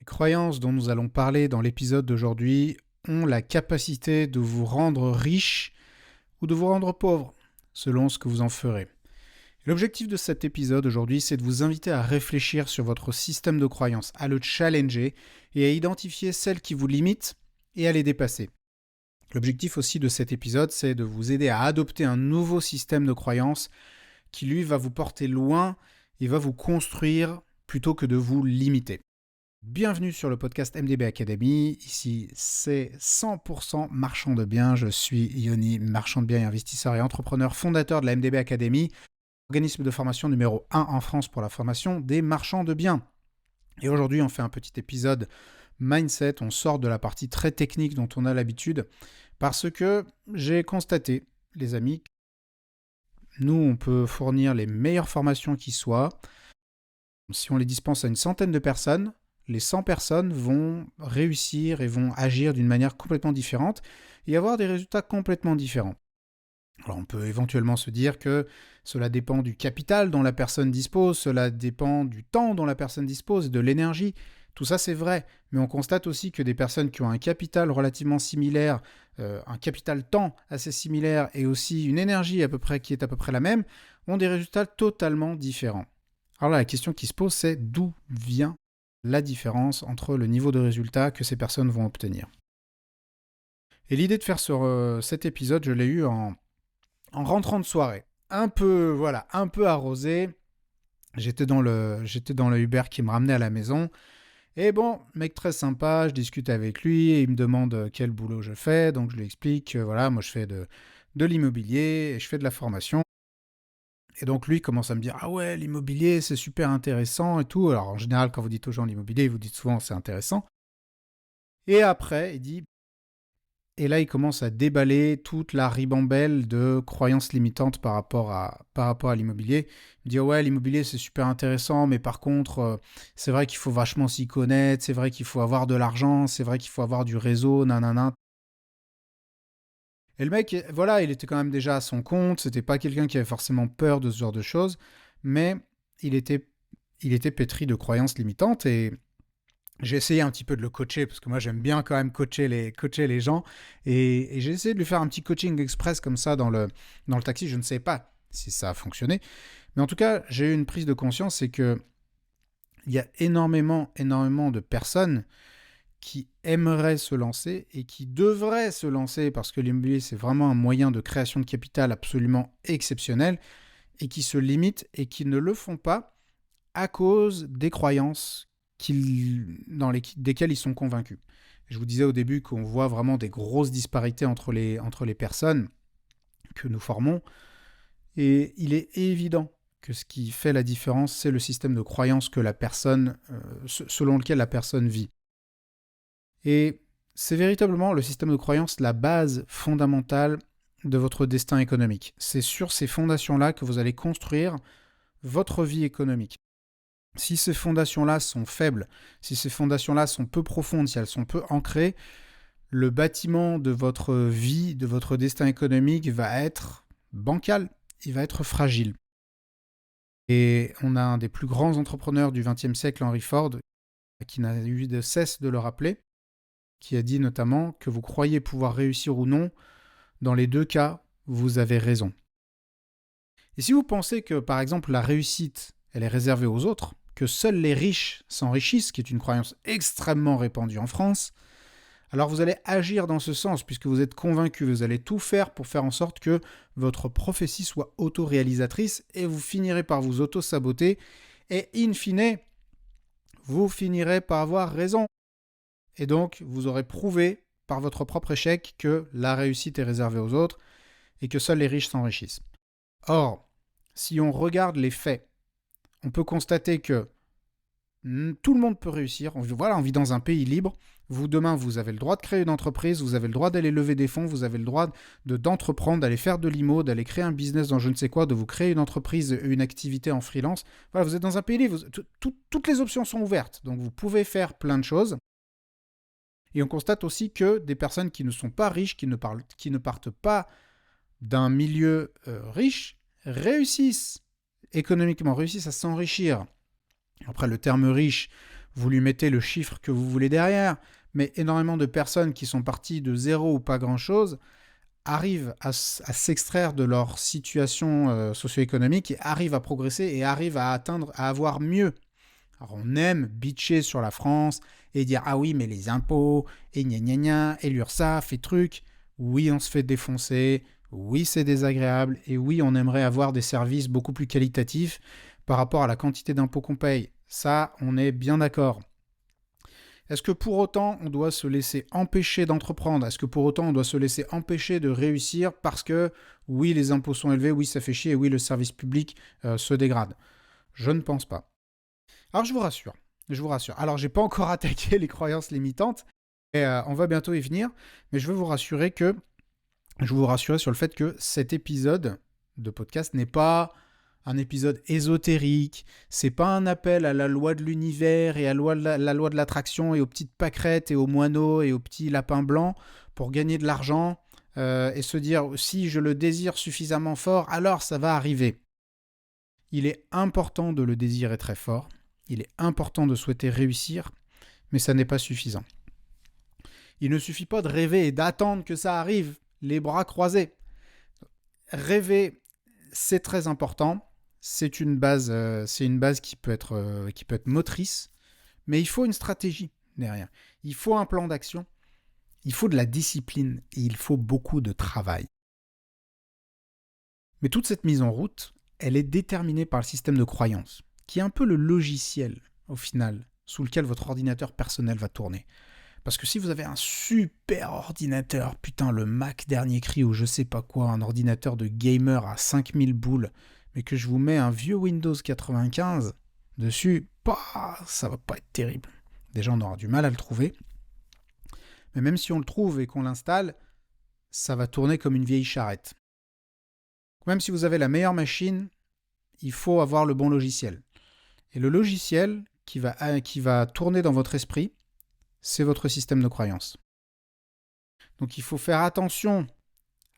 Croyances dont nous allons parler dans l'épisode d'aujourd'hui ont la capacité de vous rendre riche ou de vous rendre pauvre, selon ce que vous en ferez. L'objectif de cet épisode aujourd'hui, c'est de vous inviter à réfléchir sur votre système de croyances, à le challenger et à identifier celles qui vous limitent et à les dépasser. L'objectif aussi de cet épisode, c'est de vous aider à adopter un nouveau système de croyances qui, lui, va vous porter loin et va vous construire plutôt que de vous limiter. Bienvenue sur le podcast MDB Academy. Ici, c'est 100% marchand de biens. Je suis Yoni, marchand de biens et investisseur et entrepreneur, fondateur de la MDB Academy, organisme de formation numéro 1 en France pour la formation des marchands de biens. Et aujourd'hui, on fait un petit épisode mindset. On sort de la partie très technique dont on a l'habitude parce que j'ai constaté, les amis, nous, on peut fournir les meilleures formations qui soient. Si on les dispense à une centaine de personnes, les 100 personnes vont réussir et vont agir d'une manière complètement différente et avoir des résultats complètement différents. Alors on peut éventuellement se dire que cela dépend du capital dont la personne dispose, cela dépend du temps dont la personne dispose, de l'énergie. Tout ça c'est vrai, mais on constate aussi que des personnes qui ont un capital relativement similaire, un capital temps assez similaire et aussi une énergie qui est à peu près la même, ont des résultats totalement différents. Alors là, la question qui se pose, c'est d'où vient la différence entre le niveau de résultat que ces personnes vont obtenir. Et l'idée de faire cet épisode, je l'ai eu en rentrant de soirée. Un peu arrosé. J'étais dans le Uber qui me ramenait à la maison. Et bon, mec très sympa, je discute avec lui et il me demande quel boulot je fais. Donc je lui explique que voilà, moi je fais de l'immobilier et je fais de la formation. Et donc lui commence à me dire « Ah ouais, l'immobilier, c'est super intéressant et tout. » Alors en général, quand vous dites aux gens l'immobilier, vous dites souvent « c'est intéressant ». Et après, il dit... Et là, il commence à déballer toute la ribambelle de croyances limitantes par rapport à l'immobilier. Il me dit « Ouais, l'immobilier, c'est super intéressant, mais par contre, c'est vrai qu'il faut vachement s'y connaître, c'est vrai qu'il faut avoir de l'argent, c'est vrai qu'il faut avoir du réseau, nanana. » Et le mec, voilà, il était quand même déjà à son compte, c'était pas quelqu'un qui avait forcément peur de ce genre de choses, mais il était pétri de croyances limitantes et j'ai essayé un petit peu de le coacher, parce que moi j'aime bien quand même coacher les gens, et j'ai essayé de lui faire un petit coaching express comme ça dans le taxi. Je ne sais pas si ça a fonctionné, mais en tout cas, j'ai eu une prise de conscience, c'est que il y a énormément de personnes qui aimeraient se lancer et qui devraient se lancer parce que l'immobilier, c'est vraiment un moyen de création de capital absolument exceptionnel et qui se limitent et qui ne le font pas à cause des croyances desquelles ils sont convaincus. Je vous disais au début qu'on voit vraiment des grosses disparités entre les personnes que nous formons et il est évident que ce qui fait la différence, c'est le système de croyance que la personne, selon lequel la personne vit. Et c'est véritablement le système de croyance la base fondamentale de votre destin économique. C'est sur ces fondations-là que vous allez construire votre vie économique. Si ces fondations-là sont faibles, si ces fondations-là sont peu profondes, si elles sont peu ancrées, le bâtiment de votre vie, de votre destin économique va être bancal, il va être fragile. Et on a un des plus grands entrepreneurs du XXe siècle, Henry Ford, qui n'a eu de cesse de le rappeler, qui a dit notamment que vous croyez pouvoir réussir ou non, dans les deux cas, vous avez raison. Et si vous pensez que, par exemple, la réussite, elle est réservée aux autres, que seuls les riches s'enrichissent, qui est une croyance extrêmement répandue en France, alors vous allez agir dans ce sens, puisque vous êtes convaincu, vous allez tout faire pour faire en sorte que votre prophétie soit autoréalisatrice, et vous finirez par vous auto-saboter, et in fine, vous finirez par avoir raison. Et donc, vous aurez prouvé par votre propre échec que la réussite est réservée aux autres, et que seuls les riches s'enrichissent. Or, si on regarde les faits, on peut constater que tout le monde peut réussir. Voilà, on vit dans un pays libre. Demain, vous avez le droit de créer une entreprise, vous avez le droit d'aller lever des fonds, vous avez le droit d'entreprendre, d'aller faire de l'IMO, d'aller créer un business dans je ne sais quoi, de vous créer une entreprise, une activité en freelance. Voilà, vous êtes dans un pays libre. Toutes les options sont ouvertes. Donc, vous pouvez faire plein de choses. Et on constate aussi que des personnes qui ne sont pas riches, qui ne partent pas d'un milieu riche, réussissent économiquement, réussissent à s'enrichir. Après, le terme riche, vous lui mettez le chiffre que vous voulez derrière, mais énormément de personnes qui sont parties de zéro ou pas grand-chose arrivent à s'extraire de leur situation socio-économique et arrivent à progresser et arrivent à atteindre, à avoir mieux. Alors on aime bitcher sur la France et dire ah oui mais les impôts et gna gna gna et l'URSSAF et trucs. Oui on se fait défoncer, oui c'est désagréable et oui on aimerait avoir des services beaucoup plus qualitatifs par rapport à la quantité d'impôts qu'on paye. Ça on est bien d'accord. Est-ce que pour autant on doit se laisser empêcher d'entreprendre? Est-ce que pour autant on doit se laisser empêcher de réussir parce que oui les impôts sont élevés, oui ça fait chier et oui le service public se dégrade? Je ne pense pas. Alors je vous rassure. Alors j'ai pas encore attaqué les croyances limitantes et on va bientôt y venir, mais je veux vous rassurer sur le fait que cet épisode de podcast n'est pas un épisode ésotérique, c'est pas un appel à la loi de l'univers et à la loi de l'attraction et aux petites pâquerettes et aux moineaux et aux petits lapins blancs pour gagner de l'argent et se dire si je le désire suffisamment fort, alors ça va arriver. Il est important de le désirer très fort, il est important de souhaiter réussir, mais ça n'est pas suffisant. Il ne suffit pas de rêver et d'attendre que ça arrive, les bras croisés. Rêver, c'est très important. C'est une base qui peut être motrice, mais il faut une stratégie derrière. Il faut un plan d'action, il faut de la discipline et il faut beaucoup de travail. Mais toute cette mise en route, elle est déterminée par le système de croyance, qui est un peu le logiciel, au final, sous lequel votre ordinateur personnel va tourner. Parce que si vous avez un super ordinateur, putain, le Mac dernier cri ou je sais pas quoi, un ordinateur de gamer à 5000 boules, mais que je vous mets un vieux Windows 95 dessus, ça va pas être terrible. Déjà, on aura du mal à le trouver. Mais même si on le trouve et qu'on l'installe, ça va tourner comme une vieille charrette. Même si vous avez la meilleure machine, il faut avoir le bon logiciel. Et le logiciel qui va tourner dans votre esprit, c'est votre système de croyance. Donc il faut faire attention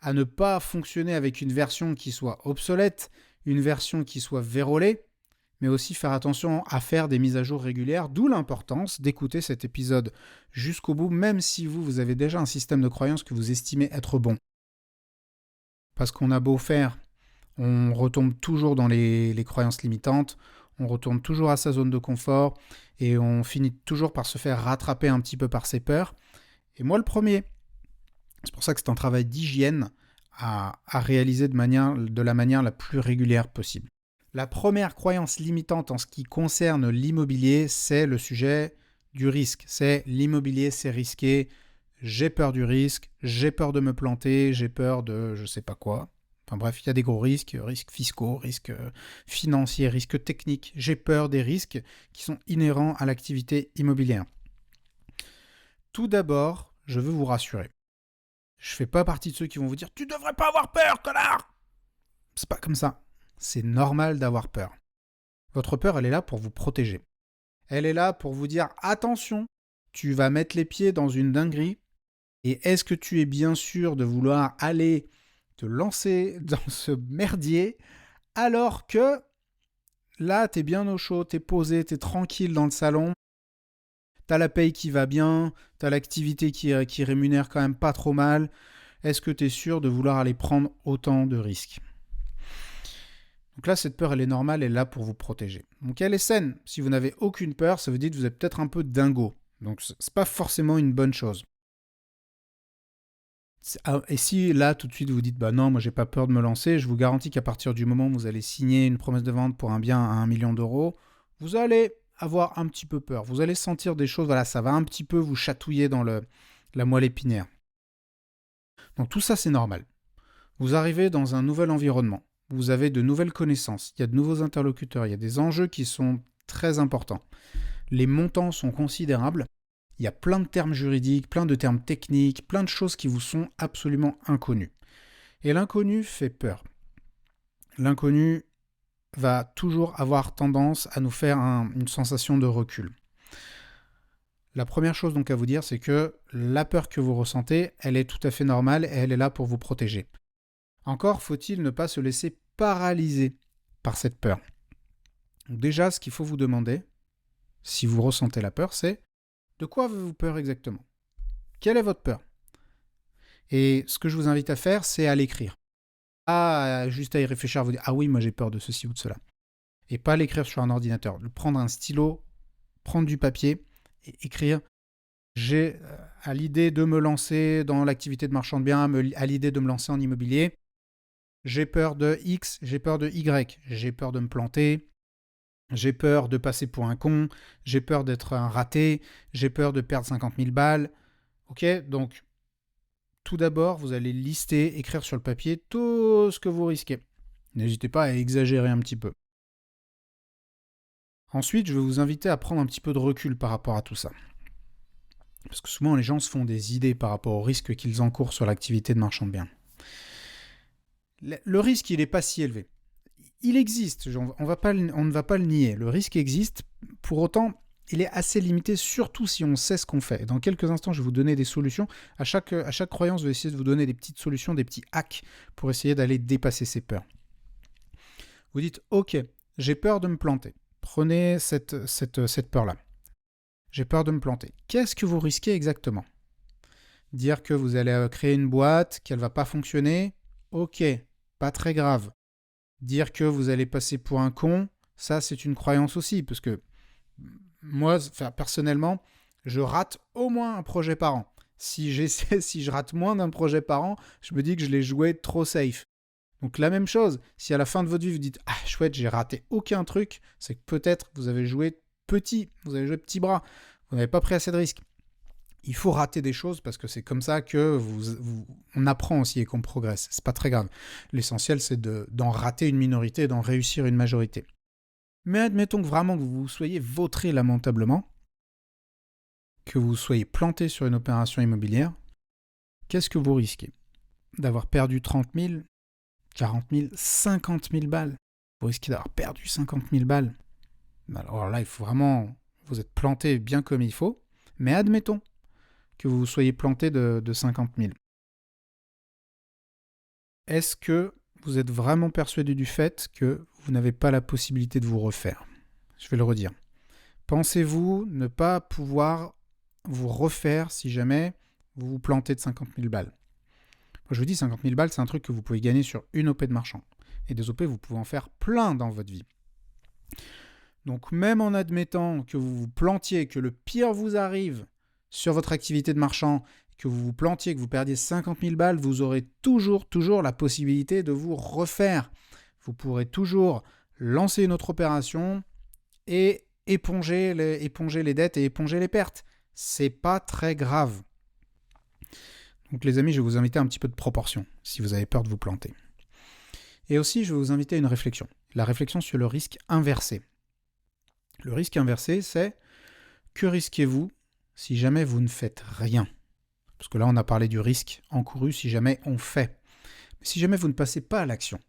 à ne pas fonctionner avec une version qui soit obsolète, une version qui soit vérolée, mais aussi faire attention à faire des mises à jour régulières, d'où l'importance d'écouter cet épisode jusqu'au bout, même si vous avez déjà un système de croyance que vous estimez être bon. Parce qu'on a beau faire, on retombe toujours dans les croyances limitantes, on retourne toujours à sa zone de confort, et on finit toujours par se faire rattraper un petit peu par ses peurs. Et moi le premier. C'est pour ça que c'est un travail d'hygiène à réaliser de la manière la plus régulière possible. La première croyance limitante en ce qui concerne l'immobilier, c'est le sujet du risque. C'est l'immobilier, c'est risqué, j'ai peur du risque, j'ai peur de me planter, j'ai peur de je sais pas quoi. Enfin bref, il y a des gros risques fiscaux, risques financiers, risques techniques. J'ai peur des risques qui sont inhérents à l'activité immobilière. Tout d'abord, je veux vous rassurer. Je fais pas partie de ceux qui vont vous dire « Tu devrais pas avoir peur, connard !» C'est pas comme ça. C'est normal d'avoir peur. Votre peur, elle est là pour vous protéger. Elle est là pour vous dire « Attention, tu vas mettre les pieds dans une dinguerie et est-ce que tu es bien sûr de vouloir aller te lancer dans ce merdier alors que là, t'es bien au chaud, t'es posé, t'es tranquille dans le salon, t'as la paye qui va bien, t'as l'activité qui rémunère quand même pas trop mal. Est-ce que t'es sûr de vouloir aller prendre autant de risques ? Donc là, cette peur, elle est normale, elle est là pour vous protéger. Donc elle est saine. Si vous n'avez aucune peur, ça veut dire que vous êtes peut-être un peu dingo. Donc c'est pas forcément une bonne chose. Et si là, tout de suite, vous dites « Bah non, moi j'ai pas peur de me lancer », je vous garantis qu'à partir du moment où vous allez signer une promesse de vente pour un bien à 1 million d'euros, vous allez avoir un petit peu peur. Vous allez sentir des choses, voilà, ça va un petit peu vous chatouiller dans la moelle épinière. Donc tout ça, c'est normal. Vous arrivez dans un nouvel environnement. Vous avez de nouvelles connaissances. Il y a de nouveaux interlocuteurs. Il y a des enjeux qui sont très importants. Les montants sont considérables. Il y a plein de termes juridiques, plein de termes techniques, plein de choses qui vous sont absolument inconnues. Et l'inconnu fait peur. L'inconnu va toujours avoir tendance à nous faire une sensation de recul. La première chose donc à vous dire, c'est que la peur que vous ressentez, elle est tout à fait normale et elle est là pour vous protéger. Encore faut-il ne pas se laisser paralyser par cette peur. Donc déjà, ce qu'il faut vous demander, si vous ressentez la peur, c'est de quoi avez-vous peur exactement? Quelle est votre peur? Et ce que je vous invite à faire, c'est à l'écrire. Pas juste à y réfléchir, à vous dire ah oui, moi j'ai peur de ceci ou de cela. Et pas l'écrire sur un ordinateur. Prendre un stylo, prendre du papier et écrire. J'ai à l'idée de me lancer dans l'activité de marchand de biens, à l'idée de me lancer en immobilier. J'ai peur de X, j'ai peur de Y, j'ai peur de me planter, j'ai peur de passer pour un con, j'ai peur d'être un raté, j'ai peur de perdre 50 000 balles. Ok, donc tout d'abord, vous allez lister, écrire sur le papier tout ce que vous risquez. N'hésitez pas à exagérer un petit peu. Ensuite, je vais vous inviter à prendre un petit peu de recul par rapport à tout ça. Parce que souvent, les gens se font des idées par rapport aux risques qu'ils encourent sur l'activité de marchand de biens. Le risque, il n'est pas si élevé. Il existe, on ne va pas le nier. Le risque existe, pour autant, il est assez limité, surtout si on sait ce qu'on fait. Dans quelques instants, je vais vous donner des solutions. À chaque croyance, je vais essayer de vous donner des petites solutions, des petits hacks pour essayer d'aller dépasser ces peurs. Vous dites, ok, j'ai peur de me planter. Prenez cette peur-là. J'ai peur de me planter. Qu'est-ce que vous risquez exactement? Dire que vous allez créer une boîte, qu'elle ne va pas fonctionner? Ok, pas très grave. Dire que vous allez passer pour un con, ça c'est une croyance aussi, parce que moi, personnellement, je rate au moins un projet par an. Si je rate moins d'un projet par an, je me dis que je l'ai joué trop safe. Donc la même chose, si à la fin de votre vie vous dites « Ah chouette, j'ai raté aucun truc », c'est que peut-être vous avez joué petit, vous avez joué petit bras, vous n'avez pas pris assez de risques. Il faut rater des choses parce que c'est comme ça que on apprend aussi et qu'on progresse. C'est pas très grave. L'essentiel, c'est d'en rater une minorité et d'en réussir une majorité. Mais admettons que vraiment que vous soyez vautré lamentablement, que vous soyez planté sur une opération immobilière, qu'est-ce que vous risquez? D'avoir perdu 30 000, 40 000, 50 000 balles. Vous risquez d'avoir perdu 50 000 balles. Alors là, il faut vraiment... Vous êtes planté bien comme il faut. Mais admettons que vous soyez planté de 50 000. Est-ce que vous êtes vraiment persuadé du fait que vous n'avez pas la possibilité de vous refaire? Je vais le redire. Pensez-vous ne pas pouvoir vous refaire si jamais vous vous plantez de 50 000 balles? Moi, je vous dis, 50 000 balles, c'est un truc que vous pouvez gagner sur une OP de marchand. Et des OP, vous pouvez en faire plein dans votre vie. Donc, même en admettant que vous vous plantiez, que le pire vous arrive sur votre activité de marchand, que vous vous plantiez, que vous perdiez 50 000 balles, vous aurez toujours la possibilité de vous refaire. Vous pourrez toujours lancer une autre opération et éponger les dettes et éponger les pertes. C'est pas très grave. Donc les amis, je vais vous inviter à un petit peu de proportion si vous avez peur de vous planter. Et aussi, je vais vous inviter à une réflexion. La réflexion sur le risque inversé. Le risque inversé, c'est que risquez-vous si jamais vous ne faites rien? Parce que là, on a parlé du risque encouru si jamais on fait. Mais si jamais vous ne passez pas à l'action,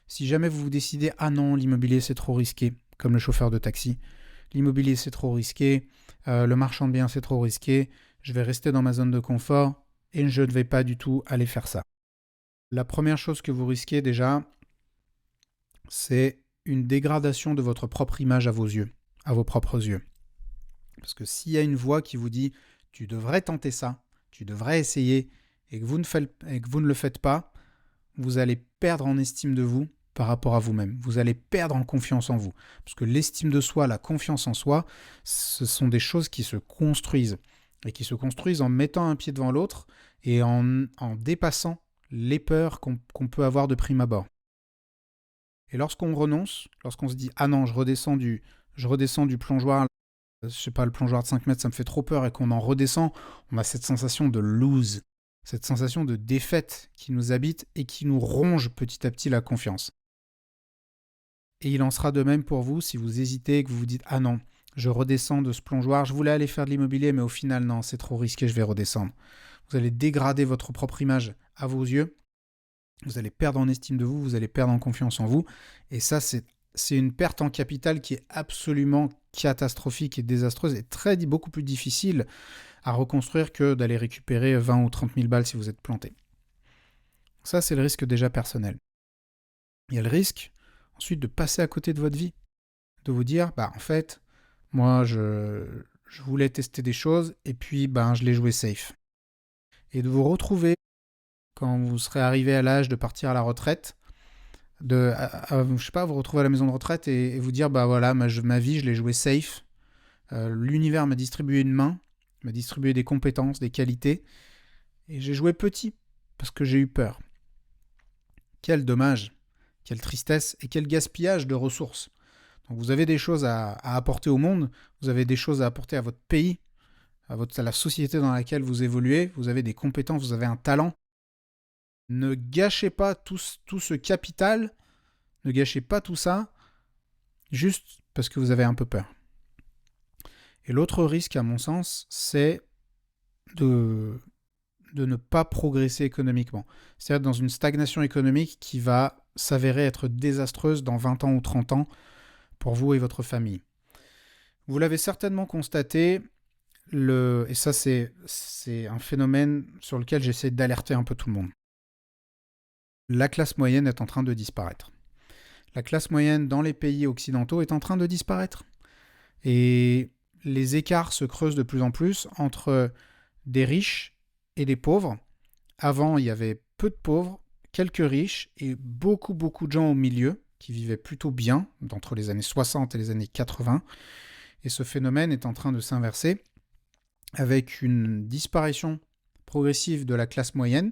si jamais vous vous décidez « Ah non, l'immobilier c'est trop risqué », comme le chauffeur de taxi, l'immobilier c'est trop risqué, le marchand de biens c'est trop risqué, je vais rester dans ma zone de confort et je ne vais pas du tout aller faire ça. La première chose que vous risquez déjà, c'est une dégradation de votre propre image à vos yeux, à vos propres yeux. Parce que s'il y a une voix qui vous dit « Tu devrais tenter ça, tu devrais essayer » et que vous ne le faites pas, vous allez perdre en estime de vous par rapport à vous-même. Vous allez perdre en confiance en vous. Parce que l'estime de soi, la confiance en soi, ce sont des choses qui se construisent. Et qui se construisent en mettant un pied devant l'autre et en dépassant les peurs qu'on peut avoir de prime abord. Et lorsqu'on renonce, lorsqu'on se dit « Ah non, je redescends du plongeoir, je sais pas, le plongeoir de 5 mètres, ça me fait trop peur » et qu'on en redescend, on a cette sensation de lose, cette sensation de défaite qui nous habite et qui nous ronge petit à petit la confiance. Et il en sera de même pour vous si vous hésitez et que vous vous dites « Ah non, je redescends de ce plongeoir, je voulais aller faire de l'immobilier, mais au final, non, c'est trop risqué, je vais redescendre. » Vous allez dégrader votre propre image à vos yeux, vous allez perdre en estime de vous, vous allez perdre en confiance en vous. Et ça, c'est une perte en capital qui est absolument catastrophique et désastreuse et beaucoup plus difficile à reconstruire que d'aller récupérer 20 ou 30 000 balles si vous êtes planté. Ça, c'est le risque déjà personnel. Il y a le risque, ensuite, de passer à côté de votre vie. De vous dire, en fait, Moi, je voulais tester des choses et puis je l'ai joué safe. Et de vous retrouver quand vous serez arrivé à l'âge de partir à la retraite, je sais pas, vous retrouver à la maison de retraite et vous dire, bah voilà, ma vie, je l'ai joué safe. L'univers m'a distribué une main, m'a distribué des compétences, des qualités, et j'ai joué petit parce que j'ai eu peur. Quel dommage, quelle tristesse et quel gaspillage de ressources. Donc vous avez des choses à apporter au monde, vous avez des choses à apporter à votre pays, à la société dans laquelle vous évoluez, vous avez des compétences, vous avez un talent. Ne gâchez pas tout ce capital, ne gâchez pas tout ça juste parce que vous avez un peu peur. Et l'autre risque, à mon sens, c'est de ne pas progresser économiquement. C'est-à-dire dans une stagnation économique qui va s'avérer être désastreuse dans 20 ans ou 30 ans pour vous et votre famille. Vous l'avez certainement constaté, et ça c'est un phénomène sur lequel j'essaie d'alerter un peu tout le monde. La classe moyenne est en train de disparaître. La classe moyenne dans les pays occidentaux est en train de disparaître. Et les écarts se creusent de plus en plus entre des riches et des pauvres. Avant, il y avait peu de pauvres, quelques riches et beaucoup de gens au milieu qui vivaient plutôt bien entre les années 60 et les années 80. Et ce phénomène est en train de s'inverser avec une disparition progressive de la classe moyenne.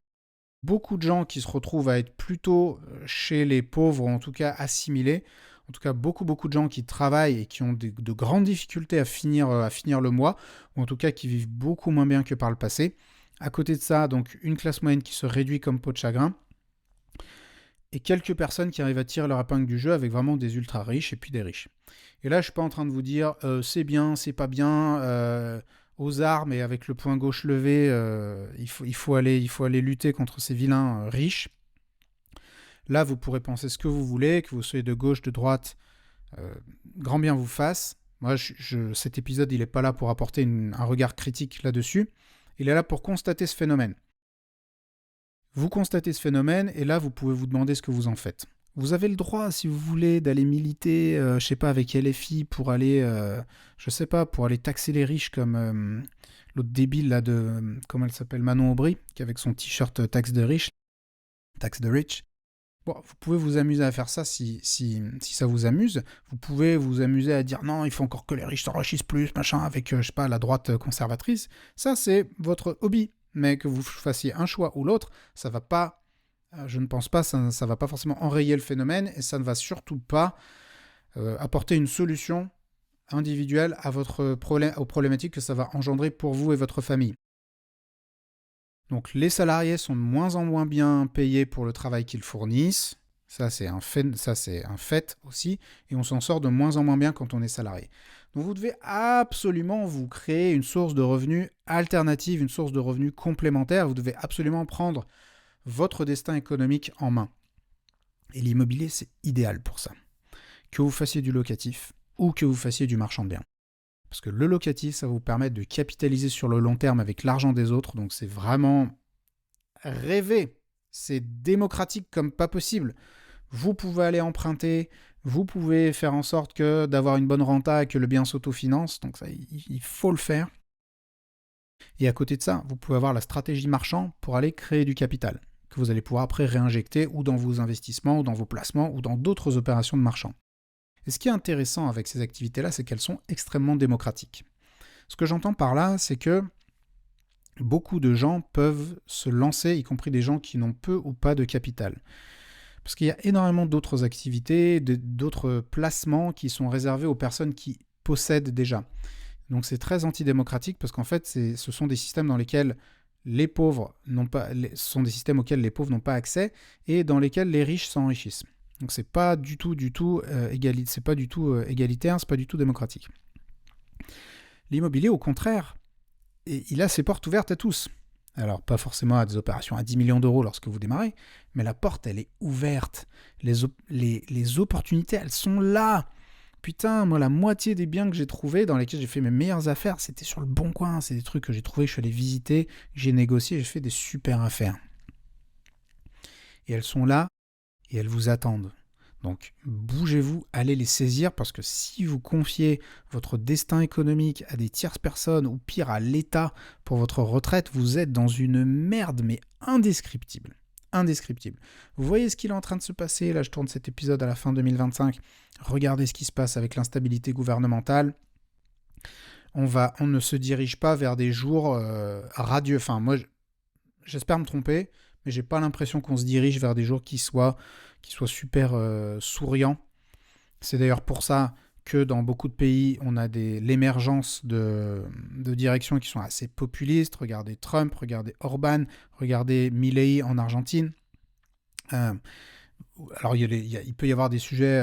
Beaucoup de gens qui se retrouvent à être plutôt chez les pauvres, ou en tout cas assimilés. En tout cas, beaucoup de gens qui travaillent et qui ont de grandes difficultés à finir le mois, ou en tout cas qui vivent beaucoup moins bien que par le passé. À côté de ça, donc une classe moyenne qui se réduit comme peau de chagrin, et quelques personnes qui arrivent à tirer leur épingle du jeu avec vraiment des ultra riches et puis des riches. Et là, je ne suis pas en train de vous dire c'est bien, c'est pas bien, aux armes et avec le poing gauche levé, il faut aller lutter contre ces vilains riches. Là, vous pourrez penser ce que vous voulez, que vous soyez de gauche, de droite, grand bien vous fasse. Moi, cet épisode, il n'est pas là pour apporter un regard critique là-dessus. Il est là pour constater ce phénomène. Vous constatez ce phénomène et là, vous pouvez vous demander ce que vous en faites. Vous avez le droit, si vous voulez, d'aller militer, je sais pas, avec LFI pour aller, je sais pas, pour aller taxer les riches comme l'autre débile là de, comment elle s'appelle, Manon Aubry, qui avec son t-shirt taxe de rich. Bon, vous pouvez vous amuser à faire ça si ça vous amuse. Vous pouvez vous amuser à dire non, il faut encore que les riches s'enrichissent plus, machin, avec, je sais pas, la droite conservatrice. Ça, c'est votre hobby. Mais que vous fassiez un choix ou l'autre, ça va pas, je ne pense pas, ça va pas forcément enrayer le phénomène et ça ne va surtout pas apporter une solution individuelle à aux problématiques que ça va engendrer pour vous et votre famille. Donc les salariés sont de moins en moins bien payés pour le travail qu'ils fournissent. Ça, c'est un fait aussi. Et on s'en sort de moins en moins bien quand on est salarié. Donc vous devez absolument vous créer une source de revenus alternative, une source de revenus complémentaire. Vous devez absolument prendre votre destin économique en main. Et l'immobilier, c'est idéal pour ça. Que vous fassiez du locatif ou que vous fassiez du marchand de biens. Parce que le locatif, ça va vous permettre de capitaliser sur le long terme avec l'argent des autres. Donc c'est vraiment rêver. C'est démocratique comme pas possible. Vous pouvez aller emprunter, vous pouvez faire en sorte d'avoir une bonne renta et que le bien s'autofinance. Donc ça, il faut le faire. Et à côté de ça, vous pouvez avoir la stratégie marchand pour aller créer du capital, que vous allez pouvoir après réinjecter ou dans vos investissements, ou dans vos placements, ou dans d'autres opérations de marchand. Et ce qui est intéressant avec ces activités-là, c'est qu'elles sont extrêmement démocratiques. Ce que j'entends par là, c'est que beaucoup de gens peuvent se lancer, y compris des gens qui n'ont peu ou pas de capital. Parce qu'il y a énormément d'autres activités, d'autres placements qui sont réservés aux personnes qui possèdent déjà. Donc c'est très antidémocratique parce qu'en fait, ce sont des systèmes dans lesquels les pauvres n'ont pas, ce sont des systèmes auxquels les pauvres n'ont pas accès et dans lesquels les riches s'enrichissent. Donc c'est pas du tout égalitaire, c'est pas du tout démocratique. L'immobilier, au contraire, il a ses portes ouvertes à tous. Alors, pas forcément à des opérations à 10 millions d'euros lorsque vous démarrez, mais la porte, elle est ouverte. Les opportunités, elles sont là. Putain, moi, la moitié des biens que j'ai trouvés, dans lesquels j'ai fait mes meilleures affaires, c'était sur le Bon Coin. C'est des trucs que j'ai trouvés, que je suis allé visiter, j'ai négocié, j'ai fait des super affaires. Et elles sont là, et elles vous attendent. Donc bougez-vous, allez les saisir parce que si vous confiez votre destin économique à des tierces personnes ou pire à l'État pour votre retraite, vous êtes dans une merde mais indescriptible. Indescriptible. Vous voyez ce qu'il est en train de se passer, là je tourne cet épisode à la fin 2025, regardez ce qui se passe avec l'instabilité gouvernementale. On ne se dirige pas vers des jours radieux. Enfin, moi, j'espère me tromper, mais j'ai pas l'impression qu'on se dirige vers des jours qui soient super souriants. C'est d'ailleurs pour ça que dans beaucoup de pays, on a l'émergence de directions qui sont assez populistes. Regardez Trump, regardez Orban, regardez Milei en Argentine. Alors, il peut y avoir des sujets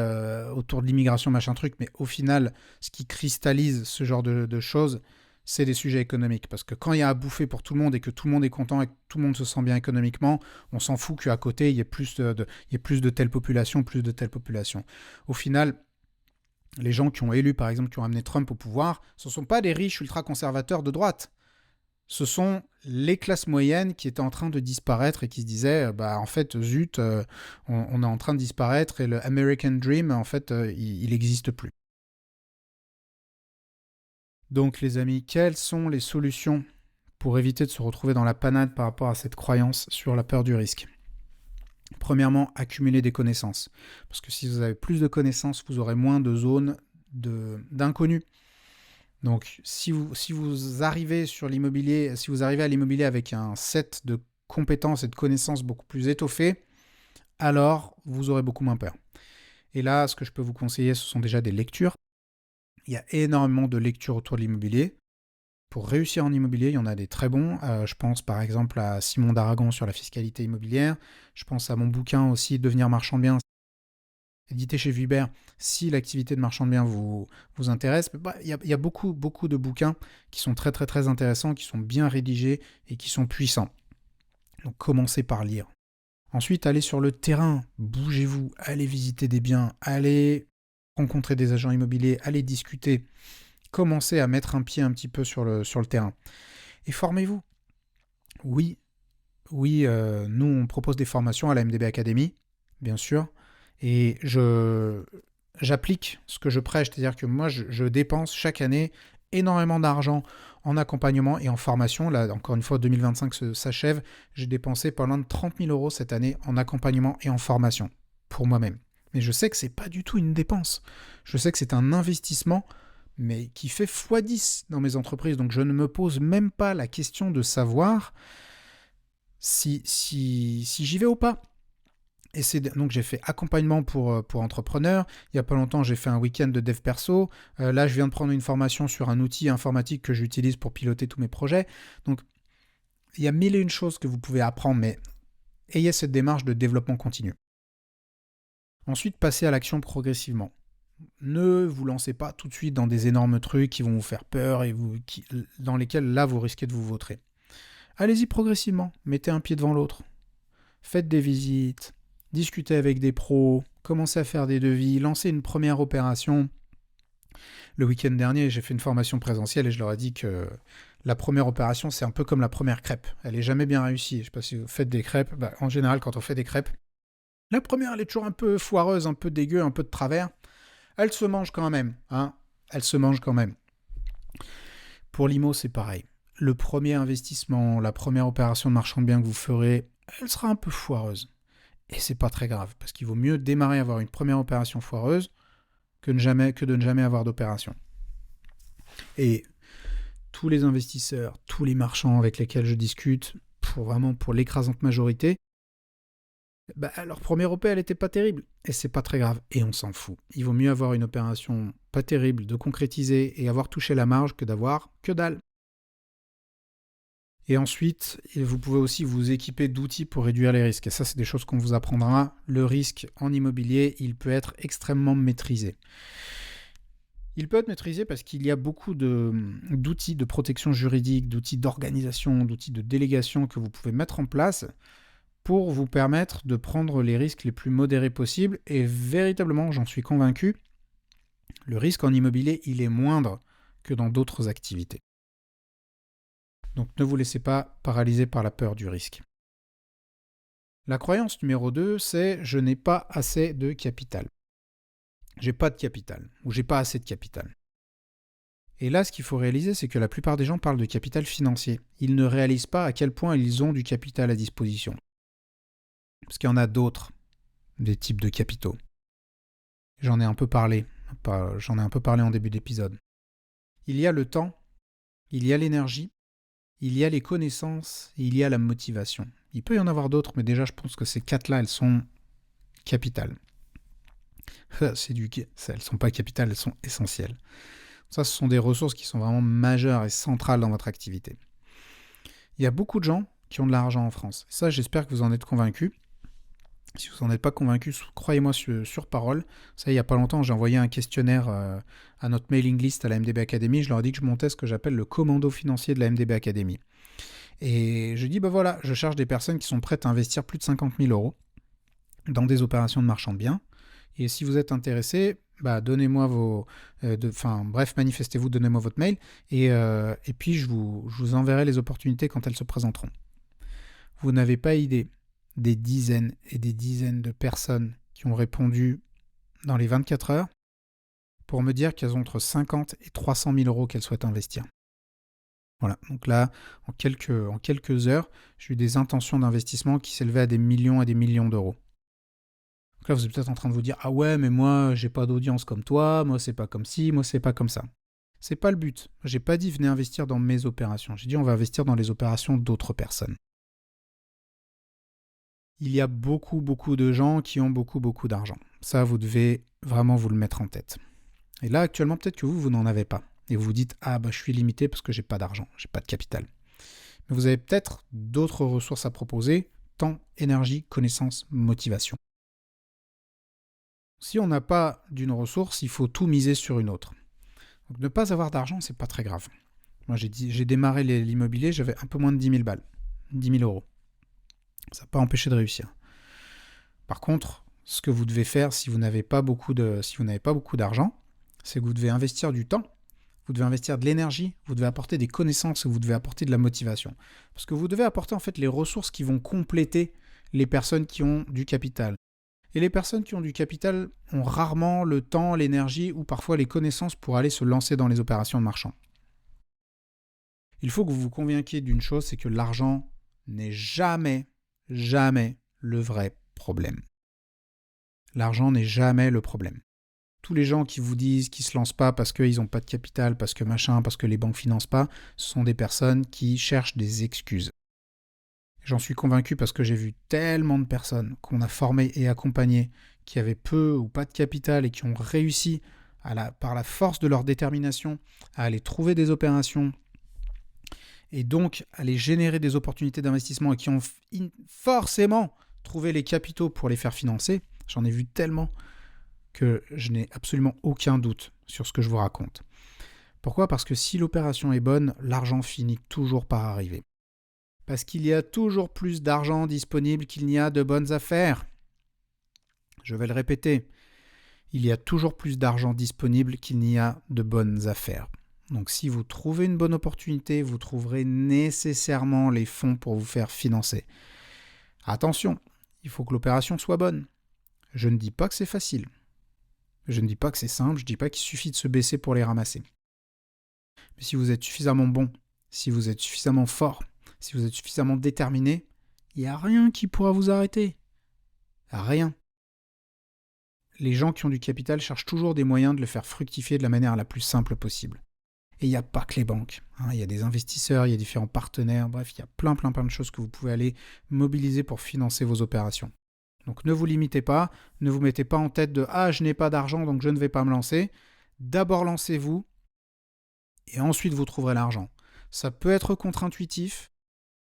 autour de l'immigration, machin truc, mais au final, ce qui cristallise ce genre de choses, c'est des sujets économiques. Parce que quand il y a à bouffer pour tout le monde et que tout le monde est content et que tout le monde se sent bien économiquement, on s'en fout qu'à côté, il y ait plus de telle population, plus de telle population. Au final, les gens qui ont élu, par exemple, qui ont amené Trump au pouvoir, ce ne sont pas des riches ultra-conservateurs de droite. Ce sont les classes moyennes qui étaient en train de disparaître et qui se disaient, en fait, zut, on est en train de disparaître et le American Dream, en fait, il n'existe plus. Donc, les amis, quelles sont les solutions pour éviter de se retrouver dans la panade par rapport à cette croyance sur la peur du risque ? Premièrement, accumuler des connaissances. Parce que si vous avez plus de connaissances, vous aurez moins de zones d'inconnus. Donc, si vous arrivez sur l'immobilier, si vous arrivez à l'immobilier avec un set de compétences et de connaissances beaucoup plus étoffé, alors vous aurez beaucoup moins peur. Et là, ce que je peux vous conseiller, ce sont déjà des lectures. Il y a énormément de lectures autour de l'immobilier. Pour réussir en immobilier, il y en a des très bons. Je pense par exemple à Simon Daragon sur la fiscalité immobilière. Je pense à mon bouquin aussi, Devenir marchand de biens, édité chez Vuibert. Si l'activité de marchand de biens vous intéresse, il y a beaucoup, beaucoup de bouquins qui sont très, très, très intéressants, qui sont bien rédigés et qui sont puissants. Donc commencez par lire. Ensuite, allez sur le terrain, bougez-vous, allez visiter des biens, allez rencontrer des agents immobiliers, allez discuter. Commencez à mettre un pied un petit peu sur le terrain. Et formez-vous. Oui, nous, on propose des formations à la MDB Academy, bien sûr. Et j'applique ce que je prêche, c'est-à-dire que moi, je dépense chaque année énormément d'argent en accompagnement et en formation. Là, encore une fois, 2025 s'achève. J'ai dépensé pas loin de 30 000 euros cette année en accompagnement et en formation pour moi-même. Mais je sais que c'est pas du tout une dépense. Je sais que c'est un investissement, mais qui fait x10 dans mes entreprises. Donc je ne me pose même pas la question de savoir si j'y vais ou pas. Et donc j'ai fait accompagnement pour entrepreneurs. Il n'y a pas longtemps, j'ai fait un week-end de dev perso. Là, je viens de prendre une formation sur un outil informatique que j'utilise pour piloter tous mes projets. Donc, il y a mille et une choses que vous pouvez apprendre, mais ayez cette démarche de développement continu. Ensuite, passez à l'action progressivement. Ne vous lancez pas tout de suite dans des énormes trucs qui vont vous faire peur et dans lesquels, là, vous risquez de vous vautrer. Allez-y progressivement. Mettez un pied devant l'autre. Faites des visites. Discutez avec des pros, commencez à faire des devis, lancez une première opération. Le week-end dernier, j'ai fait une formation présentielle et je leur ai dit que la première opération, c'est un peu comme la première crêpe. Elle n'est jamais bien réussie. Je ne sais pas si vous faites des crêpes. En général, quand on fait des crêpes, la première, elle est toujours un peu foireuse, un peu dégueu, un peu de travers. Elle se mange quand même. Elle se mange quand même. Pour l'IMO, c'est pareil. Le premier investissement, la première opération de marchand de biens que vous ferez, elle sera un peu foireuse. Et c'est pas très grave, parce qu'il vaut mieux démarrer à avoir une première opération foireuse que de ne jamais avoir d'opération. Et tous les investisseurs, tous les marchands avec lesquels je discute, pour l'écrasante majorité, leur première opé, elle n'était pas terrible. Et c'est pas très grave. Et on s'en fout. Il vaut mieux avoir une opération pas terrible, de concrétiser et avoir touché la marge que d'avoir que dalle. Et ensuite, vous pouvez aussi vous équiper d'outils pour réduire les risques. Et ça, c'est des choses qu'on vous apprendra. Le risque en immobilier, il peut être extrêmement maîtrisé. Il peut être maîtrisé parce qu'il y a beaucoup d'outils de protection juridique, d'outils d'organisation, d'outils de délégation que vous pouvez mettre en place pour vous permettre de prendre les risques les plus modérés possibles. Et véritablement, j'en suis convaincu, le risque en immobilier, il est moindre que dans d'autres activités. Donc ne vous laissez pas paralyser par la peur du risque. La croyance numéro 2, c'est je n'ai pas assez de capital. J'ai pas de capital ou j'ai pas assez de capital. Et là, ce qu'il faut réaliser, c'est que la plupart des gens parlent de capital financier. Ils ne réalisent pas à quel point ils ont du capital à disposition. Parce qu'il y en a d'autres, des types de capitaux. J'en ai un peu parlé. J'en ai un peu parlé en début d'épisode. Il y a le temps, il y a l'énergie, il y a les connaissances, il y a la motivation. Il peut y en avoir d'autres, mais déjà, je pense que ces quatre-là, elles sont capitales. Elles ne sont pas capitales, elles sont essentielles. Ça, ce sont des ressources qui sont vraiment majeures et centrales dans votre activité. Il y a beaucoup de gens qui ont de l'argent en France. Ça, j'espère que vous en êtes convaincus. Si vous n'en êtes pas convaincus, croyez-moi sur parole. Ça, il n'y a pas longtemps, j'ai envoyé un questionnaire à notre mailing list à la MDB Academy. Je leur ai dit que je montais ce que j'appelle le commando financier de la MDB Academy. Et je dis, ben voilà, je cherche des personnes qui sont prêtes à investir plus de 50 000 euros dans des opérations de marchand de biens. Et si vous êtes intéressé, donnez-moi manifestez-vous, donnez-moi votre mail. Et puis, je vous enverrai les opportunités quand elles se présenteront. Vous n'avez pas idée des dizaines et des dizaines de personnes qui ont répondu dans les 24 heures pour me dire qu'elles ont entre 50 et 300 000 euros qu'elles souhaitent investir. Voilà, donc là, en quelques heures, j'ai eu des intentions d'investissement qui s'élevaient à des millions et des millions d'euros. Donc là, vous êtes peut-être en train de vous dire « Ah ouais, mais moi, j'ai pas d'audience comme toi, moi, c'est pas comme ci, moi, c'est pas comme ça. » C'est pas le but. J'ai pas dit « Venez investir dans mes opérations ». J'ai dit « On va investir dans les opérations d'autres personnes ». Il y a beaucoup, beaucoup de gens qui ont beaucoup, beaucoup d'argent. Ça, vous devez vraiment vous le mettre en tête. Et là, actuellement, peut-être que vous n'en avez pas. Et vous vous dites « Ah, je suis limité parce que j'ai pas d'argent, j'ai pas de capital. » Mais vous avez peut-être d'autres ressources à proposer, temps, énergie, connaissance, motivation. Si on n'a pas d'une ressource, il faut tout miser sur une autre. Donc ne pas avoir d'argent, c'est pas très grave. Moi, j'ai démarré l'immobilier, j'avais un peu moins de 10 000 balles, 10 000 euros. Ça n'a pas empêché de réussir. Par contre, ce que vous devez faire si vous n'avez pas beaucoup d'argent, c'est que vous devez investir du temps, vous devez investir de l'énergie, vous devez apporter des connaissances, vous devez apporter de la motivation. Parce que vous devez apporter en fait les ressources qui vont compléter les personnes qui ont du capital. Et les personnes qui ont du capital ont rarement le temps, l'énergie ou parfois les connaissances pour aller se lancer dans les opérations de marchand. Il faut que vous vous convainquiez d'une chose, c'est que l'argent n'est jamais, jamais le vrai problème. L'argent n'est jamais le problème. Tous les gens qui vous disent qu'ils ne se lancent pas parce qu'ils n'ont pas de capital, parce que machin, parce que les banques ne financent pas, ce sont des personnes qui cherchent des excuses. J'en suis convaincu parce que j'ai vu tellement de personnes qu'on a formées et accompagnées qui avaient peu ou pas de capital et qui ont réussi par la force de leur détermination à aller trouver des opérations et donc à aller générer des opportunités d'investissement et qui ont forcément trouvé les capitaux pour les faire financer. J'en ai vu tellement que je n'ai absolument aucun doute sur ce que je vous raconte. Pourquoi ? Parce que si l'opération est bonne, l'argent finit toujours par arriver. Parce qu'il y a toujours plus d'argent disponible qu'il n'y a de bonnes affaires. Je vais le répéter. Il y a toujours plus d'argent disponible qu'il n'y a de bonnes affaires. Donc si vous trouvez une bonne opportunité, vous trouverez nécessairement les fonds pour vous faire financer. Attention, il faut que l'opération soit bonne. Je ne dis pas que c'est facile. Je ne dis pas que c'est simple, je ne dis pas qu'il suffit de se baisser pour les ramasser. Mais si vous êtes suffisamment bon, si vous êtes suffisamment fort, si vous êtes suffisamment déterminé, il n'y a rien qui pourra vous arrêter. Rien. Les gens qui ont du capital cherchent toujours des moyens de le faire fructifier de la manière la plus simple possible. Et il n'y a pas que les banques. Il y a des investisseurs, il y a différents partenaires, bref, il y a plein de choses que vous pouvez aller mobiliser pour financer vos opérations. Donc ne vous limitez pas, ne vous mettez pas en tête de « Ah, je n'ai pas d'argent, donc je ne vais pas me lancer ». D'abord lancez-vous et ensuite vous trouverez l'argent. Ça peut être contre-intuitif,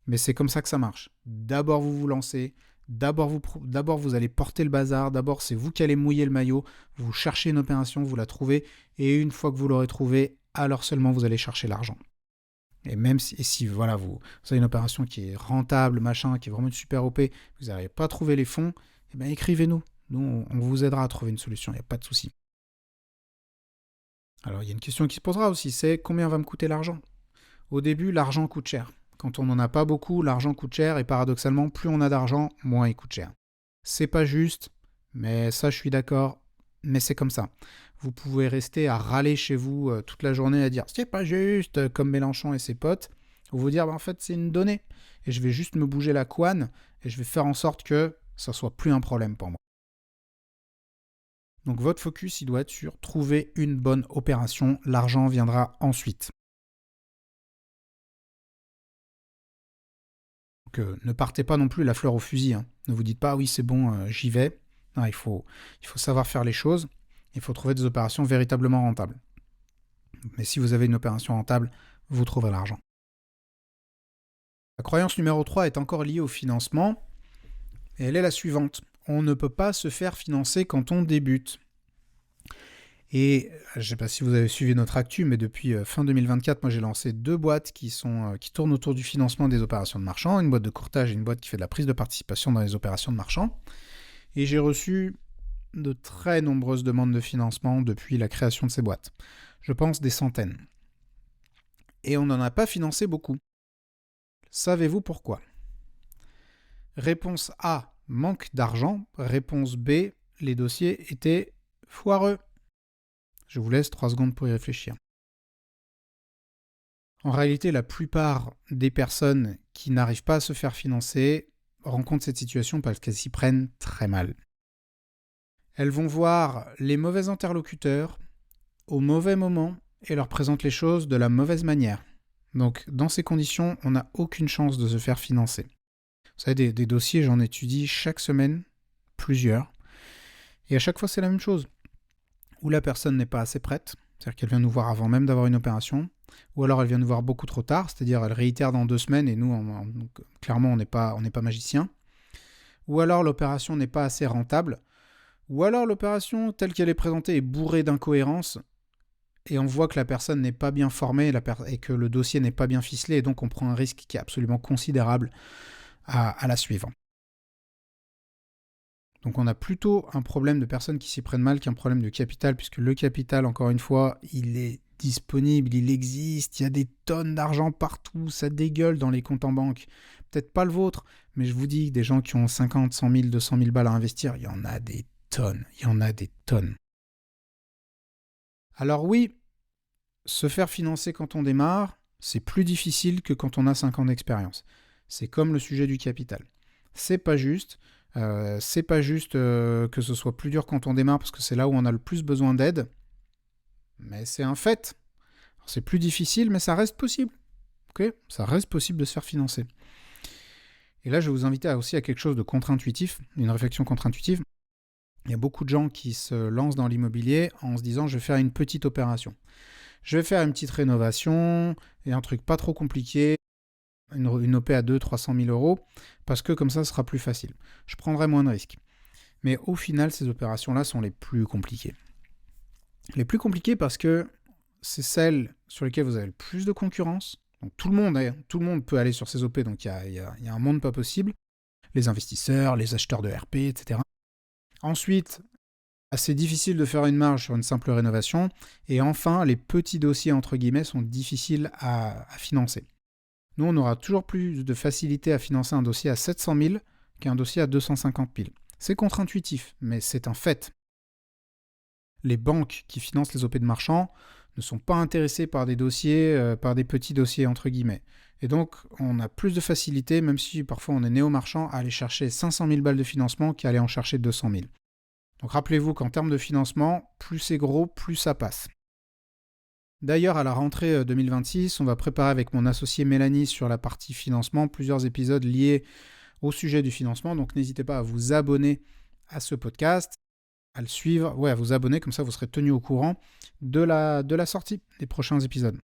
mais c'est comme ça que ça marche. D'abord, vous vous lancez. D'abord, vous allez porter le bazar. D'abord, c'est vous qui allez mouiller le maillot. Vous cherchez une opération, vous la trouvez. Et une fois que vous l'aurez trouvée, alors seulement vous allez chercher l'argent. Et même si voilà, vous avez une opération qui est rentable, machin, qui est vraiment une super OP, vous n'arrivez pas à trouver les fonds, eh bien, écrivez-nous. Nous, on vous aidera à trouver une solution. Il n'y a pas de souci. Alors, il y a une question qui se posera aussi, c'est combien va me coûter l'argent ? Au début, l'argent coûte cher. Quand on n'en a pas beaucoup, l'argent coûte cher et paradoxalement, plus on a d'argent, moins il coûte cher. C'est pas juste, mais ça je suis d'accord, mais c'est comme ça. Vous pouvez rester à râler chez vous toute la journée à dire c'est pas juste, comme Mélenchon et ses potes, ou vous dire en fait c'est une donnée et je vais juste me bouger la couenne et je vais faire en sorte que ça soit plus un problème pour moi. Donc votre focus il doit être sur trouver une bonne opération, l'argent viendra ensuite. Donc ne partez pas non plus la fleur au fusil, hein. Ne vous dites pas oui c'est bon j'y vais. Non, il faut savoir faire les choses, il faut trouver des opérations véritablement rentables. Mais si vous avez une opération rentable, vous trouverez l'argent. La croyance numéro 3 est encore liée au financement, et elle est la suivante. On ne peut pas se faire financer quand on débute. Et je ne sais pas si vous avez suivi notre actu, mais depuis fin 2024, moi j'ai lancé 2 boîtes qui tournent autour du financement des opérations de marchand, une boîte de courtage et une boîte qui fait de la prise de participation dans les opérations de marchand. Et j'ai reçu de très nombreuses demandes de financement depuis la création de ces boîtes. Je pense des centaines. Et on n'en a pas financé beaucoup. Savez-vous pourquoi ? Réponse A, manque d'argent. Réponse B, les dossiers étaient foireux. Je vous laisse 3 secondes pour y réfléchir. En réalité, la plupart des personnes qui n'arrivent pas à se faire financer rencontrent cette situation parce qu'elles s'y prennent très mal. Elles vont voir les mauvais interlocuteurs au mauvais moment et leur présentent les choses de la mauvaise manière. Donc, dans ces conditions, on n'a aucune chance de se faire financer. Vous savez, des dossiers, j'en étudie chaque semaine, plusieurs. Et à chaque fois, c'est la même chose. Ou la personne n'est pas assez prête, c'est-à-dire qu'elle vient nous voir avant même d'avoir une opération, ou alors elle vient nous voir beaucoup trop tard, c'est-à-dire elle réitère dans 2 semaines et nous, clairement, on n'est pas magicien. Ou alors l'opération n'est pas assez rentable, ou alors l'opération telle qu'elle est présentée est bourrée d'incohérences, et on voit que la personne n'est pas bien formée et que le dossier n'est pas bien ficelé, et donc on prend un risque qui est absolument considérable à la suivre. Donc on a plutôt un problème de personnes qui s'y prennent mal qu'un problème de capital, puisque le capital, encore une fois, il est disponible, il existe, il y a des tonnes d'argent partout, ça dégueule dans les comptes en banque. Peut-être pas le vôtre, mais je vous dis, des gens qui ont 50, 100 000, 200 000 balles à investir, il y en a des tonnes, il y en a des tonnes. Alors oui, se faire financer quand on démarre, c'est plus difficile que quand on a 5 ans d'expérience. C'est comme le sujet du capital. C'est pas juste que ce soit plus dur quand on démarre parce que c'est là où on a le plus besoin d'aide. Mais c'est un fait. Alors, c'est plus difficile, mais ça reste possible. Okay, ça reste possible de se faire financer. Et là, je vais vous inviter aussi à quelque chose de contre-intuitif, une réflexion contre-intuitive. Il y a beaucoup de gens qui se lancent dans l'immobilier en se disant « je vais faire une petite opération ». Je vais faire une petite rénovation et un truc pas trop compliqué, une OP à 200-300 000 euros, parce que comme ça, ce sera plus facile. Je prendrai moins de risques. Mais au final, ces opérations-là sont les plus compliquées. Les plus compliquées parce que c'est celles sur lesquelles vous avez le plus de concurrence. Donc tout le monde peut aller sur ces OP, donc il y a un monde pas possible. Les investisseurs, les acheteurs de RP, etc. Ensuite, assez difficile de faire une marge sur une simple rénovation. Et enfin, les petits dossiers, entre guillemets, sont difficiles à financer. Nous, on aura toujours plus de facilité à financer un dossier à 700 000 qu'un dossier à 250 000. C'est contre-intuitif, mais c'est un fait. Les banques qui financent les OP de marchands ne sont pas intéressées par des dossiers, par des petits dossiers, entre guillemets. Et donc, on a plus de facilité, même si parfois on est néo-marchand, à aller chercher 500 000 balles de financement qu'à aller en chercher 200 000. Donc rappelez-vous qu'en termes de financement, plus c'est gros, plus ça passe. D'ailleurs, à la rentrée 2026, on va préparer avec mon associé Mélanie sur la partie financement plusieurs épisodes liés au sujet du financement. Donc n'hésitez pas à vous abonner à ce podcast, à le suivre, à vous abonner, comme ça vous serez tenu au courant de la sortie des prochains épisodes.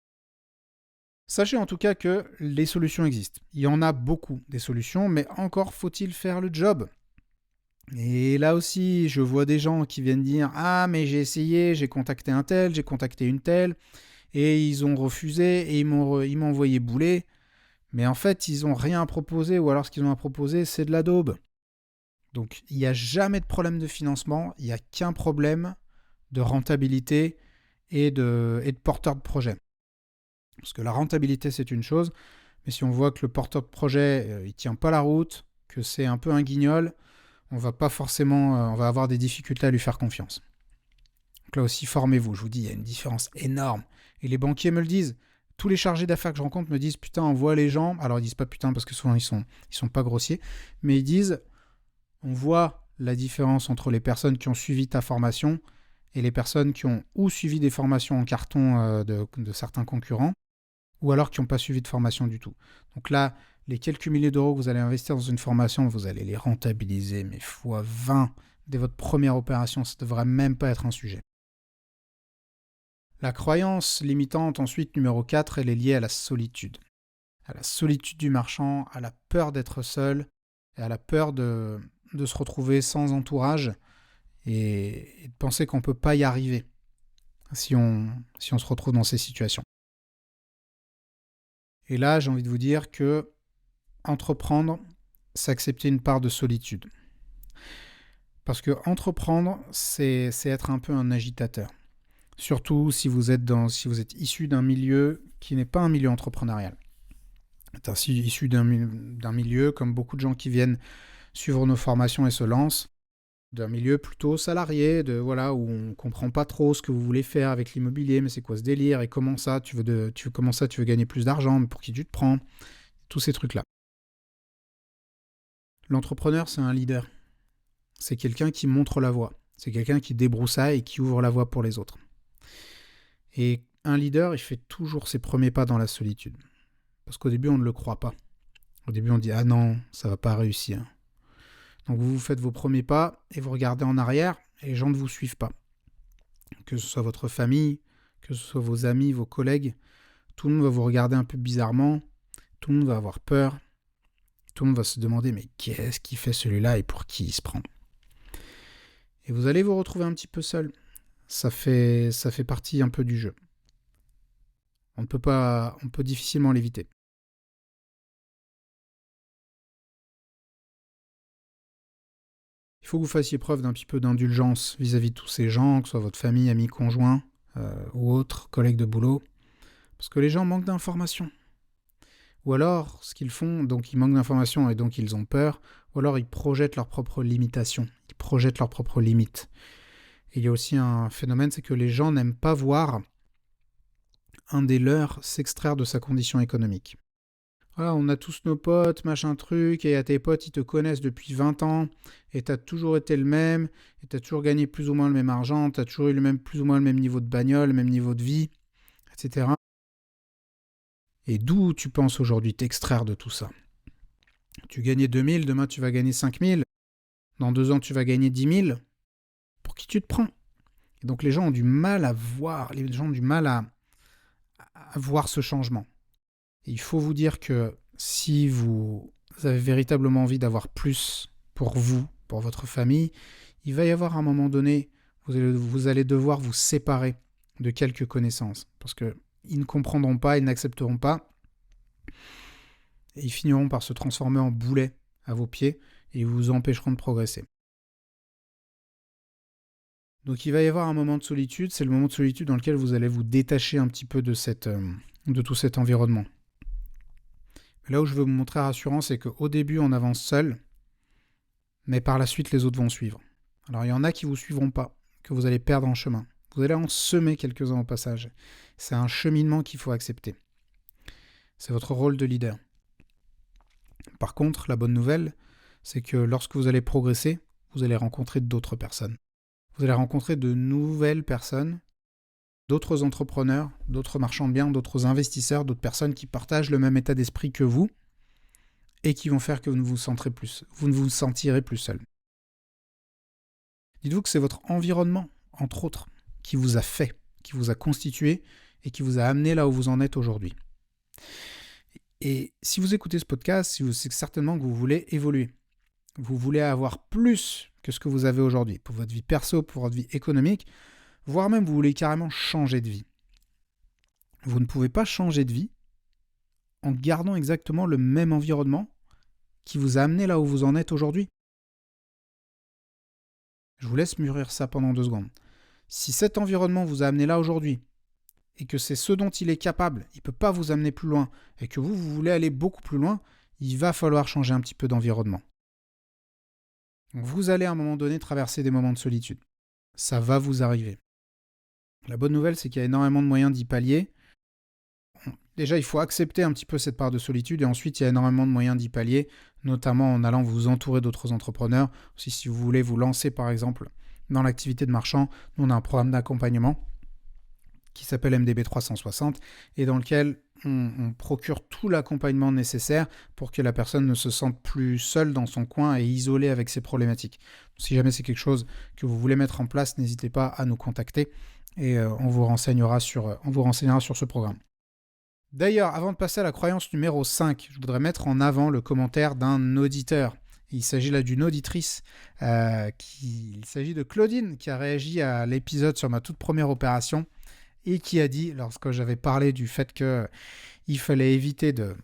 Sachez en tout cas que les solutions existent. Il y en a beaucoup des solutions, mais encore faut-il faire le job. Et là aussi, je vois des gens qui viennent dire « Ah, mais j'ai essayé, j'ai contacté un tel, j'ai contacté une telle, et ils ont refusé, et ils m'ont envoyé bouler. » Mais en fait, ils n'ont rien à proposer, ou alors ce qu'ils ont à proposer, c'est de la daube. Donc, il n'y a jamais de problème de financement, il n'y a qu'un problème de rentabilité et de porteur de projet. Parce que la rentabilité, c'est une chose, Mais si on voit que le porteur de projet, il tient pas la route, que c'est un peu un guignol, on va pas forcément, on va avoir des difficultés à lui faire confiance. Donc là aussi, formez-vous. Je vous dis, il y a une différence énorme. Et les banquiers me le disent. Tous les chargés d'affaires que je rencontre me disent, putain, on voit les gens. Alors ils disent pas putain parce que souvent ils sont pas grossiers, mais ils disent, on voit la différence entre les personnes qui ont suivi ta formation et les personnes qui ont ou suivi des formations en carton de certains concurrents, ou alors qui n'ont pas suivi de formation du tout. Donc là, les quelques milliers d'euros que vous allez investir dans une formation, vous allez les rentabiliser, mais fois 20 dès votre première opération, ça ne devrait même pas être un sujet. La croyance limitante, ensuite, numéro 4, elle est liée à la solitude. À la solitude du marchand, à la peur d'être seul, et à la peur de se retrouver sans entourage et de penser qu'on ne peut pas y arriver si on se retrouve dans ces situations. Et là, j'ai envie de vous dire que entreprendre, c'est accepter une part de solitude. Parce que entreprendre, c'est être un peu un agitateur. Surtout si vous êtes issu d'un milieu qui n'est pas un milieu entrepreneurial. Vous êtes issu d'un milieu, comme beaucoup de gens qui viennent suivre nos formations et se lancent, d'un milieu plutôt salarié, où on ne comprend pas trop ce que vous voulez faire avec l'immobilier, mais c'est quoi ce délire, et comment ça, tu veux gagner plus d'argent, mais pour qui tu te prends, tous ces trucs-là. L'entrepreneur, c'est un leader. C'est quelqu'un qui montre la voie. C'est quelqu'un qui débroussaille et qui ouvre la voie pour les autres. Et un leader, il fait toujours ses premiers pas dans la solitude. Parce qu'au début, on ne le croit pas. Au début, on dit « Ah non, ça va pas réussir ». Donc vous faites vos premiers pas et vous regardez en arrière et les gens ne vous suivent pas. Que ce soit votre famille, que ce soit vos amis, vos collègues, tout le monde va vous regarder un peu bizarrement, tout le monde va avoir peur, tout le monde va se demander « Mais qu'est-ce qu'il fait celui-là et pour qui il se prend ?» Et vous allez vous retrouver un petit peu seul. Ça fait partie un peu du jeu. On peut difficilement l'éviter. Il faut que vous fassiez preuve d'un petit peu d'indulgence vis-à-vis de tous ces gens, que ce soit votre famille, amis, conjoints ou autres, collègues de boulot, parce que les gens manquent d'informations. Ou alors, ce qu'ils font, donc ils manquent d'informations et donc ils ont peur, ou alors ils projettent leurs propres limitations, ils projettent leurs propres limites. Et il y a aussi un phénomène, c'est que les gens n'aiment pas voir un des leurs s'extraire de sa condition économique. Voilà, on a tous nos potes, machin truc, et à tes potes, ils te connaissent depuis 20 ans, et t'as toujours été le même, et t'as toujours gagné plus ou moins le même argent, t'as toujours eu plus ou moins le même niveau de bagnole, le même niveau de vie, etc. Et d'où tu penses aujourd'hui t'extraire de tout ça? Tu gagnais 2000, demain tu vas gagner 5000, dans 2 ans tu vas gagner 10 000. Pour qui tu te prends? Et donc les gens ont du mal à voir, les gens ont du mal à voir ce changement. Et il faut vous dire que si vous avez véritablement envie d'avoir plus pour vous, pour votre famille, il va y avoir un moment donné, vous allez devoir vous séparer de quelques connaissances. Parce qu'ils ne comprendront pas, ils n'accepteront pas. Et ils finiront par se transformer en boulets à vos pieds et ils vous empêcheront de progresser. Donc il va y avoir un moment de solitude, c'est le moment de solitude dans lequel vous allez vous détacher un petit peu de tout cet environnement. Là où je veux vous montrer rassurant, c'est qu'au début, on avance seul, mais par la suite, les autres vont suivre. Alors, il y en a qui ne vous suivront pas, que vous allez perdre en chemin. Vous allez en semer quelques-uns au passage. C'est un cheminement qu'il faut accepter. C'est votre rôle de leader. Par contre, la bonne nouvelle, c'est que lorsque vous allez progresser, vous allez rencontrer d'autres personnes. Vous allez rencontrer de nouvelles personnes, d'autres entrepreneurs, d'autres marchands de biens, d'autres investisseurs, d'autres personnes qui partagent le même état d'esprit que vous et qui vont faire que vous ne vous sentirez plus seul. Dites-vous que c'est votre environnement, entre autres, qui vous a fait, qui vous a constitué et qui vous a amené là où vous en êtes aujourd'hui. Et si vous écoutez ce podcast, c'est certainement que vous voulez évoluer. Vous voulez avoir plus que ce que vous avez aujourd'hui, pour votre vie perso, pour votre vie économique, voire même vous voulez carrément changer de vie. Vous ne pouvez pas changer de vie en gardant exactement le même environnement qui vous a amené là où vous en êtes aujourd'hui. Je vous laisse mûrir ça pendant 2 secondes. Si cet environnement vous a amené là aujourd'hui, et que c'est ce dont il est capable, il ne peut pas vous amener plus loin, et que vous voulez aller beaucoup plus loin, il va falloir changer un petit peu d'environnement. Vous allez à un moment donné traverser des moments de solitude. Ça va vous arriver. La bonne nouvelle, c'est qu'il y a énormément de moyens d'y pallier. Déjà, il faut accepter un petit peu cette part de solitude et ensuite, il y a énormément de moyens d'y pallier, notamment en allant vous entourer d'autres entrepreneurs. Aussi, si vous voulez vous lancer, par exemple, dans l'activité de marchand, nous, on a un programme d'accompagnement qui s'appelle MDB 360 et dans lequel on procure tout l'accompagnement nécessaire pour que la personne ne se sente plus seule dans son coin et isolée avec ses problématiques. Si jamais c'est quelque chose que vous voulez mettre en place, n'hésitez pas à nous contacter et on vous renseignera sur ce programme. D'ailleurs, avant de passer à la croyance numéro 5, je voudrais mettre en avant le commentaire d'un auditeur. Il s'agit là d'une auditrice. Il s'agit de Claudine qui a réagi à l'épisode sur ma toute première opération et qui a dit, lorsque j'avais parlé du fait qu'il fallait éviter de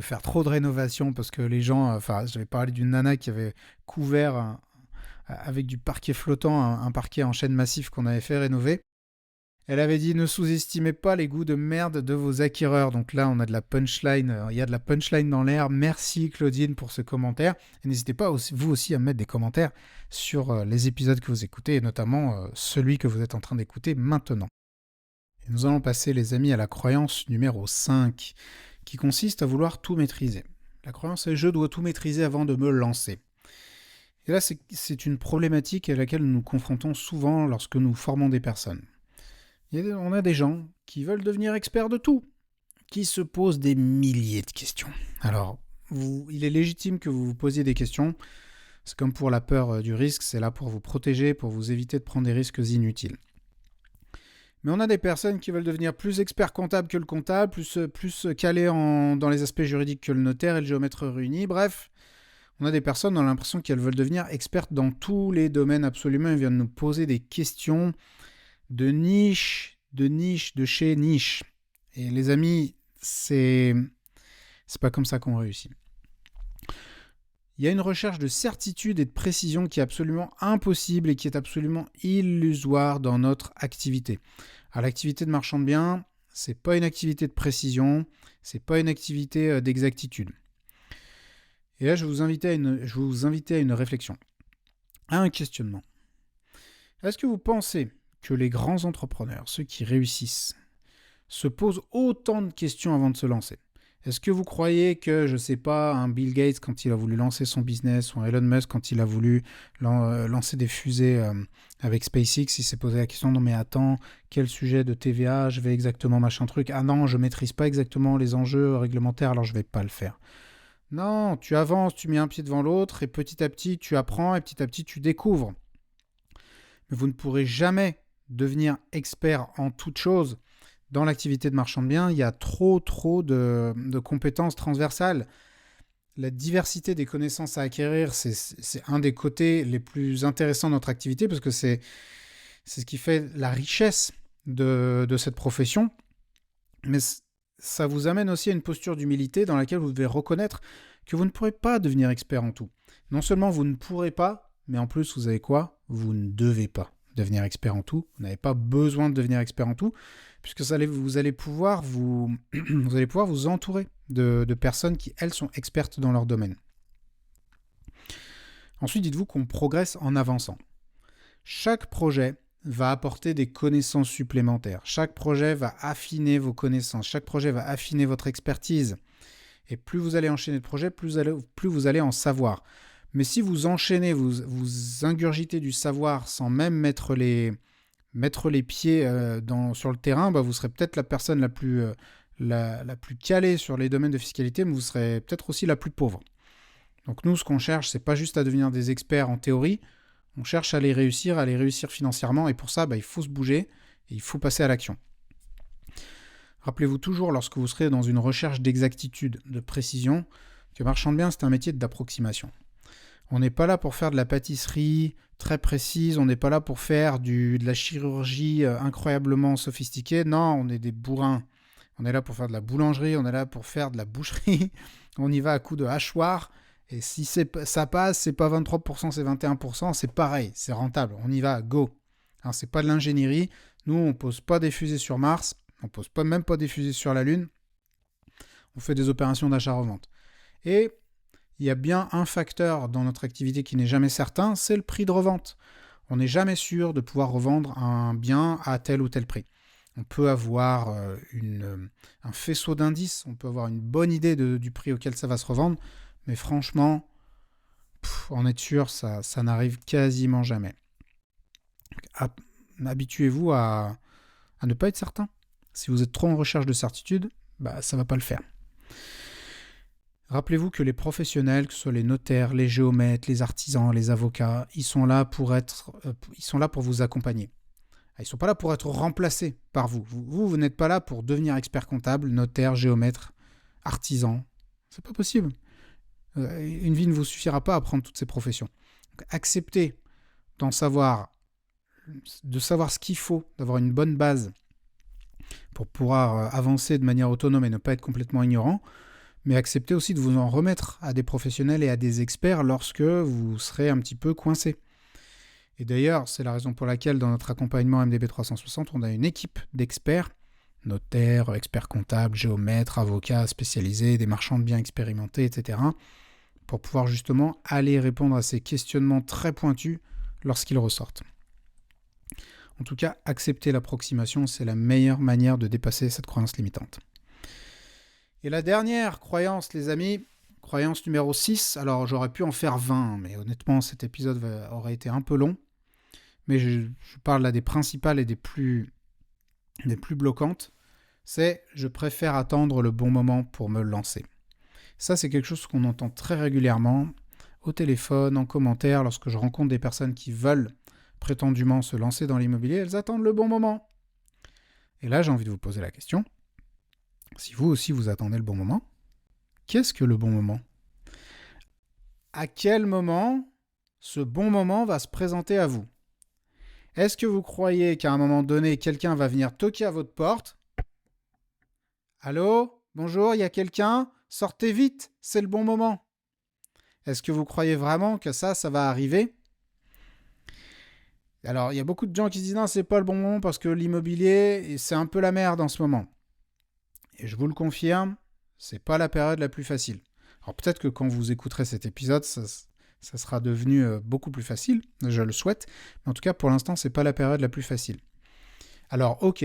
faire trop de rénovation parce que les gens... j'avais parlé d'une nana qui avait couvert avec du parquet flottant, un parquet en chaîne massif qu'on avait fait rénover. Elle avait dit « Ne sous-estimez pas les goûts de merde de vos acquéreurs ». Donc là, on a de la punchline. Il y a de la punchline dans l'air. Merci Claudine pour ce commentaire. Et n'hésitez pas vous aussi à mettre des commentaires sur les épisodes que vous écoutez, et notamment celui que vous êtes en train d'écouter maintenant. Et nous allons passer, les amis, à la croyance numéro 5, qui consiste à vouloir tout maîtriser. La croyance est « Je dois tout maîtriser avant de me lancer ». Et là, c'est une problématique à laquelle nous nous confrontons souvent lorsque nous formons des personnes. On a des gens qui veulent devenir experts de tout, qui se posent des milliers de questions. Alors, il est légitime que vous vous posiez des questions. C'est comme pour la peur du risque, c'est là pour vous protéger, pour vous éviter de prendre des risques inutiles. Mais on a des personnes qui veulent devenir plus experts comptables que le comptable, plus calés dans les aspects juridiques que le notaire et le géomètre réunis. Bref, on a des personnes qui ont l'impression qu'elles veulent devenir expertes dans tous les domaines absolument. Elles viennent nous poser des questions de niche, de chez niche. Et les amis, c'est pas comme ça qu'on réussit. Il y a une recherche de certitude et de précision qui est absolument impossible et qui est absolument illusoire dans notre activité. Alors, l'activité de marchand de biens, c'est pas une activité de précision, c'est pas une activité d'exactitude. Et là, je vous invite à une réflexion, à un questionnement. Est-ce que vous pensez que les grands entrepreneurs, ceux qui réussissent, se posent autant de questions avant de se lancer? Est-ce que vous croyez que, je ne sais pas, un Bill Gates, quand il a voulu lancer son business, ou un Elon Musk, quand il a voulu lancer des fusées avec SpaceX, il s'est posé la question, non mais attends, quel sujet de TVA, je vais exactement machin truc, ah non, je ne maîtrise pas exactement les enjeux réglementaires, alors je ne vais pas le faire. Non, tu avances, tu mets un pied devant l'autre, et petit à petit, tu apprends, et petit à petit, tu découvres. Mais vous ne pourrez jamais devenir expert en toute chose. Dans l'activité de marchand de biens, il y a trop de compétences transversales. La diversité des connaissances à acquérir, c'est un des côtés les plus intéressants de notre activité parce que c'est ce qui fait la richesse de cette profession. Mais ça vous amène aussi à une posture d'humilité dans laquelle vous devez reconnaître que vous ne pourrez pas devenir expert en tout. Non seulement vous ne pourrez pas, mais en plus, vous savez quoi ? Vous ne devez pas devenir expert en tout. Vous n'avez pas besoin de devenir expert en tout, puisque vous allez pouvoir vous entourer de personnes qui, elles, sont expertes dans leur domaine. Ensuite, dites-vous qu'on progresse en avançant. Chaque projet va apporter des connaissances supplémentaires. Chaque projet va affiner vos connaissances. Chaque projet va affiner votre expertise. Et plus vous allez enchaîner de projets, plus vous allez en savoir. Mais si vous enchaînez, vous ingurgitez du savoir sans même mettre les pieds sur le terrain, vous serez peut-être la personne la plus calée sur les domaines de fiscalité, mais vous serez peut-être aussi la plus pauvre. Donc nous, ce qu'on cherche, c'est pas juste à devenir des experts en théorie, on cherche à les réussir financièrement, et pour ça, il faut se bouger, et il faut passer à l'action. Rappelez-vous toujours, lorsque vous serez dans une recherche d'exactitude, de précision, que marchand de biens, c'est un métier d'approximation. On n'est pas là pour faire de la pâtisserie très précise, on n'est pas là pour faire de la chirurgie incroyablement sophistiquée. Non, on est des bourrins. On est là pour faire de la boulangerie, on est là pour faire de la boucherie. On y va à coups de hachoir. Et si ça passe, c'est pas 23%, c'est 21%, c'est pareil, c'est rentable. On y va, go. C'est pas de l'ingénierie. Nous, on ne pose pas des fusées sur Mars, on ne pose même pas des fusées sur la Lune, on fait des opérations d'achat-revente. Et il y a bien un facteur dans notre activité qui n'est jamais certain, c'est le prix de revente. On n'est jamais sûr de pouvoir revendre un bien à tel ou tel prix. On peut avoir un faisceau d'indices, on peut avoir une bonne idée du prix auquel ça va se revendre, mais franchement, en être sûr, ça n'arrive quasiment jamais. Habituez-vous à ne pas être certain. Si vous êtes trop en recherche de certitude, ça ne va pas le faire. Rappelez-vous que les professionnels, que ce soit les notaires, les géomètres, les artisans, les avocats, ils sont là pour vous accompagner. Ils ne sont pas là pour être remplacés par vous. Vous n'êtes pas là pour devenir expert comptable, notaire, géomètre, artisan. C'est pas possible. Une vie ne vous suffira pas à apprendre toutes ces professions. Donc, acceptez de savoir ce qu'il faut, d'avoir une bonne base pour pouvoir avancer de manière autonome et ne pas être complètement ignorant, mais acceptez aussi de vous en remettre à des professionnels et à des experts lorsque vous serez un petit peu coincé. Et d'ailleurs, c'est la raison pour laquelle dans notre accompagnement MDB 360, on a une équipe d'experts, notaires, experts comptables, géomètres, avocats spécialisés, des marchands de biens expérimentés, etc., pour pouvoir justement aller répondre à ces questionnements très pointus lorsqu'ils ressortent. En tout cas, accepter l'approximation, c'est la meilleure manière de dépasser cette croyance limitante. Et la dernière croyance, les amis, croyance numéro 6, alors j'aurais pu en faire 20, mais honnêtement, cet épisode aurait été un peu long. Mais je parle là des principales et des plus bloquantes. C'est « je préfère attendre le bon moment pour me lancer ». Ça, c'est quelque chose qu'on entend très régulièrement, au téléphone, en commentaire, lorsque je rencontre des personnes qui veulent prétendument se lancer dans l'immobilier, elles attendent le bon moment. Et là, j'ai envie de vous poser la question. Si vous aussi, vous attendez le bon moment, qu'est-ce que le bon moment ? À quel moment ce bon moment va se présenter à vous ? Est-ce que vous croyez qu'à un moment donné, quelqu'un va venir toquer à votre porte ? Allô ? Bonjour, il y a quelqu'un ? Sortez vite, c'est le bon moment. Est-ce que vous croyez vraiment que ça va arriver ? Alors, il y a beaucoup de gens qui se disent « Non, c'est pas le bon moment parce que l'immobilier, c'est un peu la merde en ce moment. » Et je vous le confirme, c'est pas la période la plus facile. Alors peut-être que quand vous écouterez cet épisode, ça sera devenu beaucoup plus facile, je le souhaite, mais en tout cas pour l'instant c'est pas la période la plus facile. Alors ok,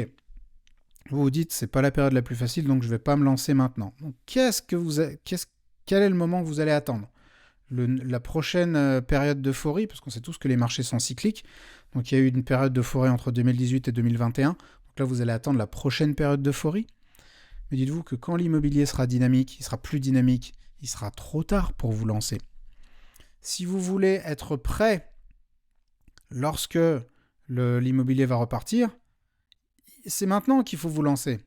vous vous dites c'est pas la période la plus facile donc je vais pas me lancer maintenant. Donc quel est le moment que vous allez attendre ? La prochaine période d'euphorie, parce qu'on sait tous que les marchés sont cycliques, donc il y a eu une période d'euphorie entre 2018 et 2021, donc là vous allez attendre la prochaine période d'euphorie. Mais dites-vous que quand l'immobilier sera dynamique, il sera plus dynamique, il sera trop tard pour vous lancer. Si vous voulez être prêt lorsque l'immobilier va repartir, c'est maintenant qu'il faut vous lancer.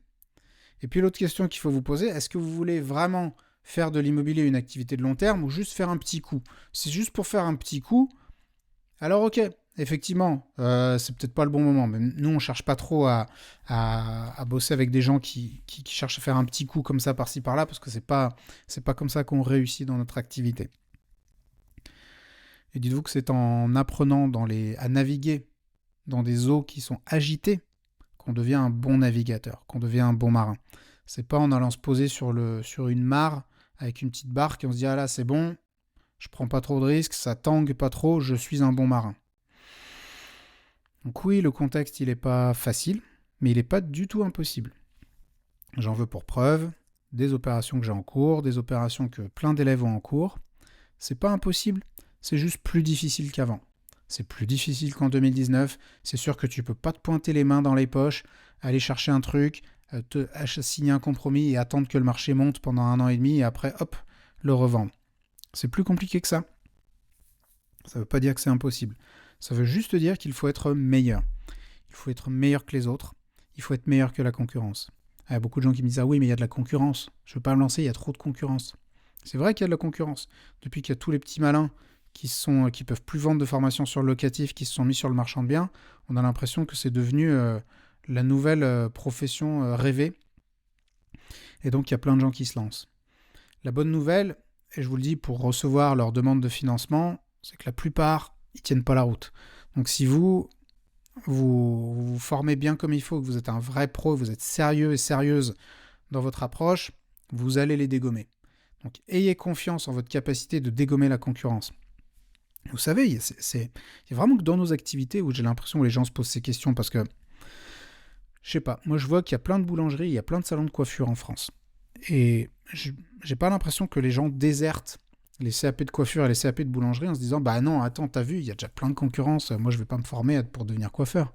Et puis l'autre question qu'il faut vous poser, est-ce que vous voulez vraiment faire de l'immobilier une activité de long terme ou juste faire un petit coup ? Si c'est juste pour faire un petit coup, alors ok, effectivement, c'est peut-être pas le bon moment. Mais nous, on cherche pas trop à bosser avec des gens qui cherchent à faire un petit coup comme ça par-ci par-là, parce que c'est pas comme ça qu'on réussit dans notre activité. Et dites-vous que c'est en apprenant à naviguer dans des eaux qui sont agitées qu'on devient un bon navigateur, qu'on devient un bon marin. C'est pas en allant se poser sur une mare avec une petite barque et on se dit « Ah là, c'est bon, je prends pas trop de risques, ça tangue pas trop, je suis un bon marin ». Donc oui, le contexte, il n'est pas facile, mais il n'est pas du tout impossible. J'en veux pour preuve des opérations que j'ai en cours, des opérations que plein d'élèves ont en cours. C'est pas impossible, c'est juste plus difficile qu'avant. C'est plus difficile qu'en 2019. C'est sûr que tu peux pas te pointer les mains dans les poches, aller chercher un truc, signer un compromis et attendre que le marché monte pendant 1 an et demi et après, hop, le revendre. C'est plus compliqué que ça. Ça veut pas dire que c'est impossible. Ça veut juste dire qu'il faut être meilleur. Il faut être meilleur que les autres. Il faut être meilleur que la concurrence. Il y a beaucoup de gens qui me disent « Ah oui, mais il y a de la concurrence. Je ne veux pas me lancer, il y a trop de concurrence. » C'est vrai qu'il y a de la concurrence. Depuis qu'il y a tous les petits malins qui peuvent plus vendre de formations sur le locatif, qui se sont mis sur le marchand de biens, on a l'impression que c'est devenu la nouvelle profession rêvée. Et donc, il y a plein de gens qui se lancent. La bonne nouvelle, et je vous le dis, pour recevoir leur demande de financement, c'est que la plupart, ils ne tiennent pas la route. Donc, si vous vous formez bien comme il faut, que vous êtes un vrai pro, vous êtes sérieux et sérieuse dans votre approche, vous allez les dégommer. Donc ayez confiance en votre capacité de dégommer la concurrence. Vous savez, il y a vraiment que dans nos activités où j'ai l'impression que les gens se posent ces questions parce que, je sais pas, moi je vois qu'il y a plein de boulangeries, il y a plein de salons de coiffure en France. Et j'ai pas l'impression que les gens désertent les CAP de coiffure et les CAP de boulangerie en se disant bah non, attends, t'as vu, il y a déjà plein de concurrence, moi je vais pas me former pour devenir coiffeur.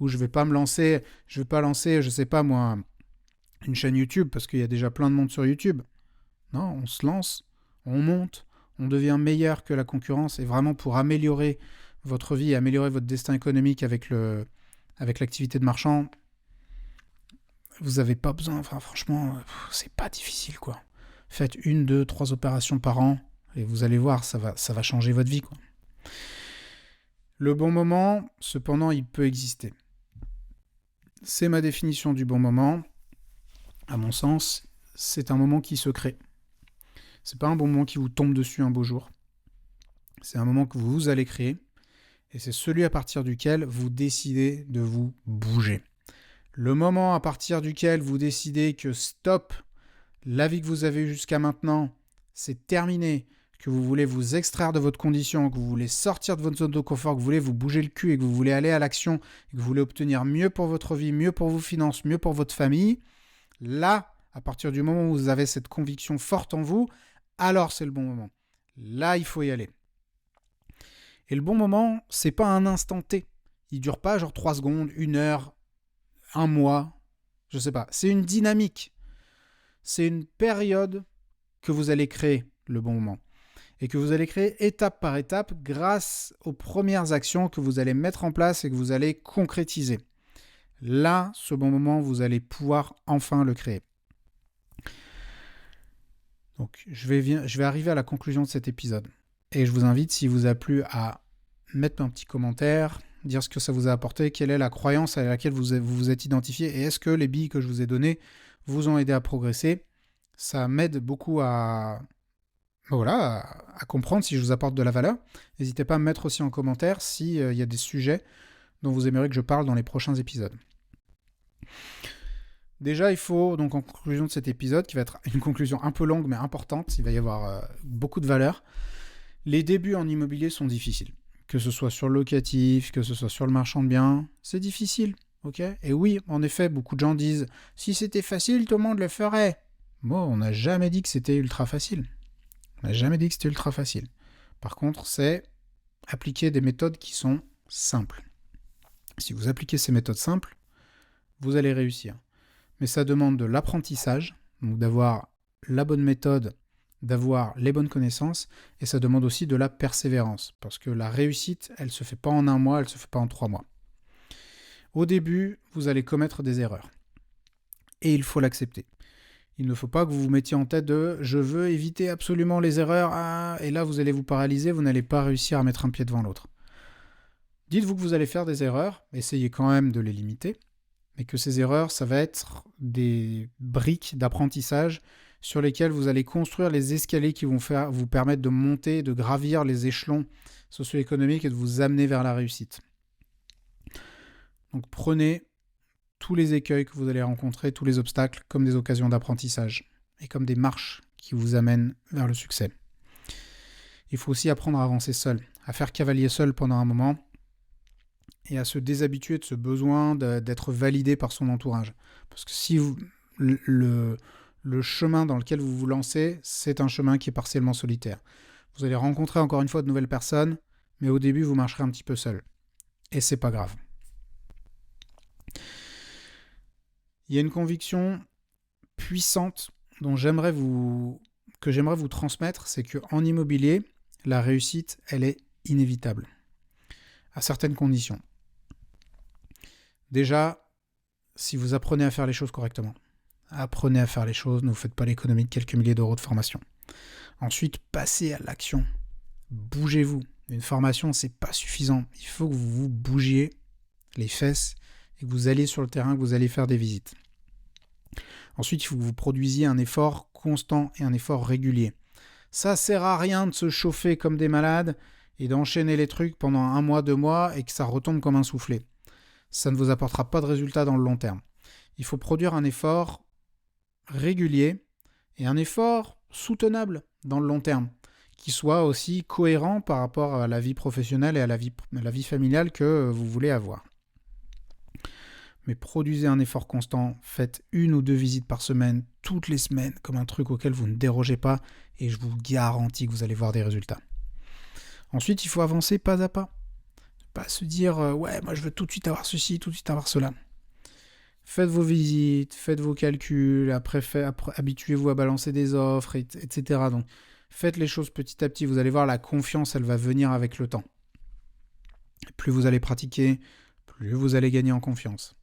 Ou je vais pas lancer, je sais pas moi, une chaîne YouTube parce qu'il y a déjà plein de monde sur YouTube. Non, on se lance, on monte, on devient meilleur que la concurrence et vraiment pour améliorer votre vie, améliorer votre destin économique avec l'activité de marchand, vous n'avez pas besoin, enfin franchement, c'est pas difficile quoi. Faites 1, 2, 3 opérations par an et vous allez voir, ça va changer votre vie quoi. Le bon moment, cependant, il peut exister. C'est ma définition du bon moment. À mon sens, c'est un moment qui se crée. C'est pas un bon moment qui vous tombe dessus un beau jour. C'est un moment que vous allez créer et c'est celui à partir duquel vous décidez de vous bouger. Le moment à partir duquel vous décidez que stop, la vie que vous avez eue jusqu'à maintenant, c'est terminé, que vous voulez vous extraire de votre condition, que vous voulez sortir de votre zone de confort, que vous voulez vous bouger le cul et que vous voulez aller à l'action, que vous voulez obtenir mieux pour votre vie, mieux pour vos finances, mieux pour votre famille, là, à partir du moment où vous avez cette conviction forte en vous, alors c'est le bon moment. Là, il faut y aller. Et le bon moment, c'est pas un instant T. Il dure pas genre 3 secondes, 1 heure, 1 mois, je sais pas. C'est une dynamique. C'est une période que vous allez créer, le bon moment. Et que vous allez créer étape par étape grâce aux premières actions que vous allez mettre en place et que vous allez concrétiser. Là, ce bon moment, vous allez pouvoir enfin le créer. Donc, je vais arriver à la conclusion de cet épisode. Et je vous invite, s'il vous a plu, à mettre un petit commentaire, dire ce que ça vous a apporté, quelle est la croyance à laquelle vous vous êtes identifié, et est-ce que les billes que je vous ai données vous ont aidé à progresser. Ça m'aide beaucoup à comprendre si je vous apporte de la valeur. N'hésitez pas à me mettre aussi en commentaire s'il y a des sujets dont vous aimeriez que je parle dans les prochains épisodes. Déjà, il faut, donc en conclusion de cet épisode, qui va être une conclusion un peu longue mais importante, il va y avoir beaucoup de valeur. Les débuts en immobilier sont difficiles. Que ce soit sur le locatif, que ce soit sur le marchand de biens, c'est difficile. Ok ? Et oui, en effet, beaucoup de gens disent « Si c'était facile, tout le monde le ferait ». Bon, on n'a jamais dit que c'était ultra facile. On n'a jamais dit que c'était ultra facile. Par contre, c'est appliquer des méthodes qui sont simples. Si vous appliquez ces méthodes simples, vous allez réussir. Mais ça demande de l'apprentissage, donc d'avoir la bonne méthode, d'avoir les bonnes connaissances, et ça demande aussi de la persévérance, parce que la réussite, elle ne se fait pas en 1 mois, elle ne se fait pas en 3 mois. Au début, vous allez commettre des erreurs, et il faut l'accepter. Il ne faut pas que vous vous mettiez en tête de « je veux éviter absolument les erreurs », et là vous allez vous paralyser, vous n'allez pas réussir à mettre un pied devant l'autre. Dites-vous que vous allez faire des erreurs, essayez quand même de les limiter, mais que ces erreurs, ça va être des briques d'apprentissage sur lesquelles vous allez construire les escaliers qui vont vous permettre de monter, de gravir les échelons socio-économiques et de vous amener vers la réussite. Donc prenez tous les écueils que vous allez rencontrer, tous les obstacles, comme des occasions d'apprentissage et comme des marches qui vous amènent vers le succès. Il faut aussi apprendre à avancer seul, à faire cavalier seul pendant un moment, et à se déshabituer de ce besoin d'être validé par son entourage. Parce que si le chemin dans lequel vous vous lancez, c'est un chemin qui est partiellement solitaire. Vous allez rencontrer encore une fois de nouvelles personnes, mais au début, vous marcherez un petit peu seul. Et c'est pas grave. Il y a une conviction puissante que j'aimerais vous transmettre, c'est qu'en immobilier, la réussite, elle est inévitable, à certaines conditions. Déjà, si vous apprenez à faire les choses correctement, apprenez à faire les choses, ne vous faites pas l'économie de quelques milliers d'euros de formation. Ensuite, passez à l'action. Bougez-vous. Une formation, c'est pas suffisant. Il faut que vous vous bougiez les fesses et que vous alliez sur le terrain, que vous allez faire des visites. Ensuite, il faut que vous produisiez un effort constant et un effort régulier. Ça sert à rien de se chauffer comme des malades et d'enchaîner les trucs pendant 1 mois, 2 mois et que ça retombe comme un soufflé. ça ne vous apportera pas de résultat dans le long terme. Il faut produire un effort régulier et un effort soutenable dans le long terme, qui soit aussi cohérent par rapport à la vie professionnelle et à la vie familiale que vous voulez avoir. Mais produisez un effort constant, faites 1 ou 2 visites par semaine, toutes les semaines, comme un truc auquel vous ne dérogez pas, et je vous garantis que vous allez voir des résultats. Ensuite, il faut avancer pas à pas. Pas se dire ouais, moi je veux tout de suite avoir ceci, tout de suite avoir cela. Faites vos visites, faites vos calculs, après habituez-vous à balancer des offres, etc. Donc faites les choses petit à petit, vous allez voir, la confiance, elle va venir avec le temps. Plus vous allez pratiquer, plus vous allez gagner en confiance.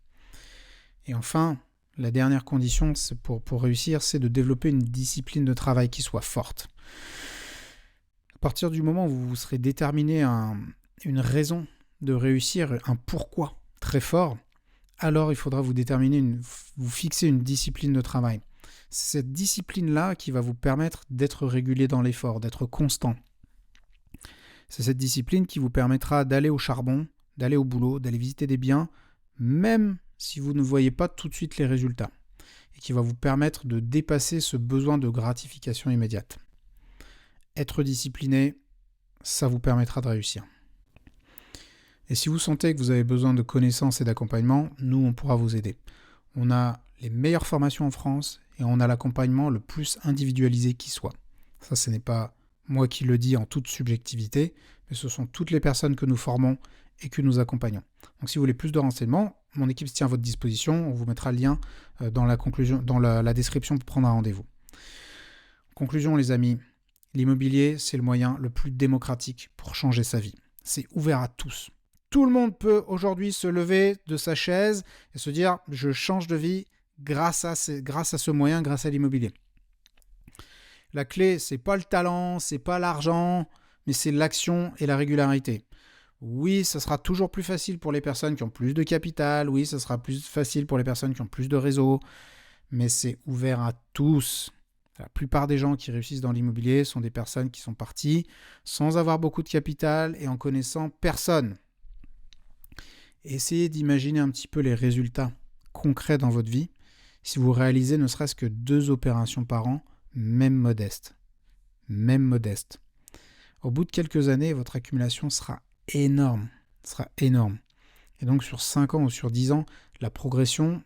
Et enfin, la dernière condition pour réussir, c'est de développer une discipline de travail qui soit forte. À partir du moment où vous serez déterminé à une raison de réussir, un pourquoi très fort, alors il faudra vous fixer une discipline de travail. C'est cette discipline-là qui va vous permettre d'être régulier dans l'effort, d'être constant. C'est cette discipline qui vous permettra d'aller au charbon, d'aller au boulot, d'aller visiter des biens, même si vous ne voyez pas tout de suite les résultats, et qui va vous permettre de dépasser ce besoin de gratification immédiate. Être discipliné, ça vous permettra de réussir. Et si vous sentez que vous avez besoin de connaissances et d'accompagnement, nous, on pourra vous aider. On a les meilleures formations en France et on a l'accompagnement le plus individualisé qui soit. Ça, ce n'est pas moi qui le dis en toute subjectivité, mais ce sont toutes les personnes que nous formons et que nous accompagnons. Donc si vous voulez plus de renseignements, mon équipe se tient à votre disposition. On vous mettra le lien dans la description pour prendre un rendez-vous. Conclusion, les amis, l'immobilier, c'est le moyen le plus démocratique pour changer sa vie. C'est ouvert à tous. Tout le monde peut aujourd'hui se lever de sa chaise et se dire « je change de vie grâce à ce moyen, grâce à l'immobilier ». La clé, c'est pas le talent, c'est pas l'argent, mais c'est l'action et la régularité. Oui, ça sera toujours plus facile pour les personnes qui ont plus de capital, oui, ça sera plus facile pour les personnes qui ont plus de réseau, mais c'est ouvert à tous. La plupart des gens qui réussissent dans l'immobilier sont des personnes qui sont parties sans avoir beaucoup de capital et en connaissant personne. Essayez d'imaginer un petit peu les résultats concrets dans votre vie si vous réalisez ne serait-ce que 2 opérations par an, même modestes. Au bout de quelques années, votre accumulation sera énorme. Et donc sur 5 ans ou sur 10 ans, la progression,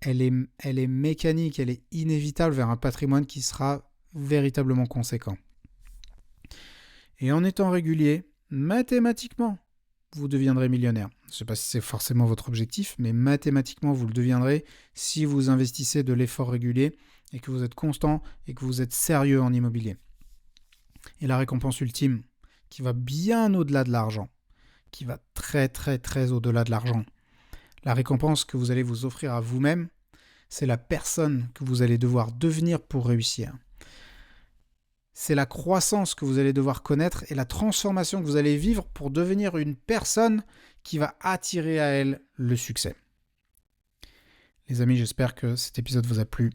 elle est mécanique, elle est inévitable vers un patrimoine qui sera véritablement conséquent. Et en étant régulier, mathématiquement, vous deviendrez millionnaire. Je ne sais pas si c'est forcément votre objectif, mais mathématiquement, vous le deviendrez si vous investissez de l'effort régulier et que vous êtes constant et que vous êtes sérieux en immobilier. Et la récompense ultime, qui va bien au-delà de l'argent, qui va très très très au-delà de l'argent. La récompense que vous allez vous offrir à vous-même, c'est la personne que vous allez devoir devenir pour réussir. C'est la croissance que vous allez devoir connaître et la transformation que vous allez vivre pour devenir une personne qui va attirer à elle le succès. Les amis, j'espère que cet épisode vous a plu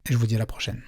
et je vous dis à la prochaine.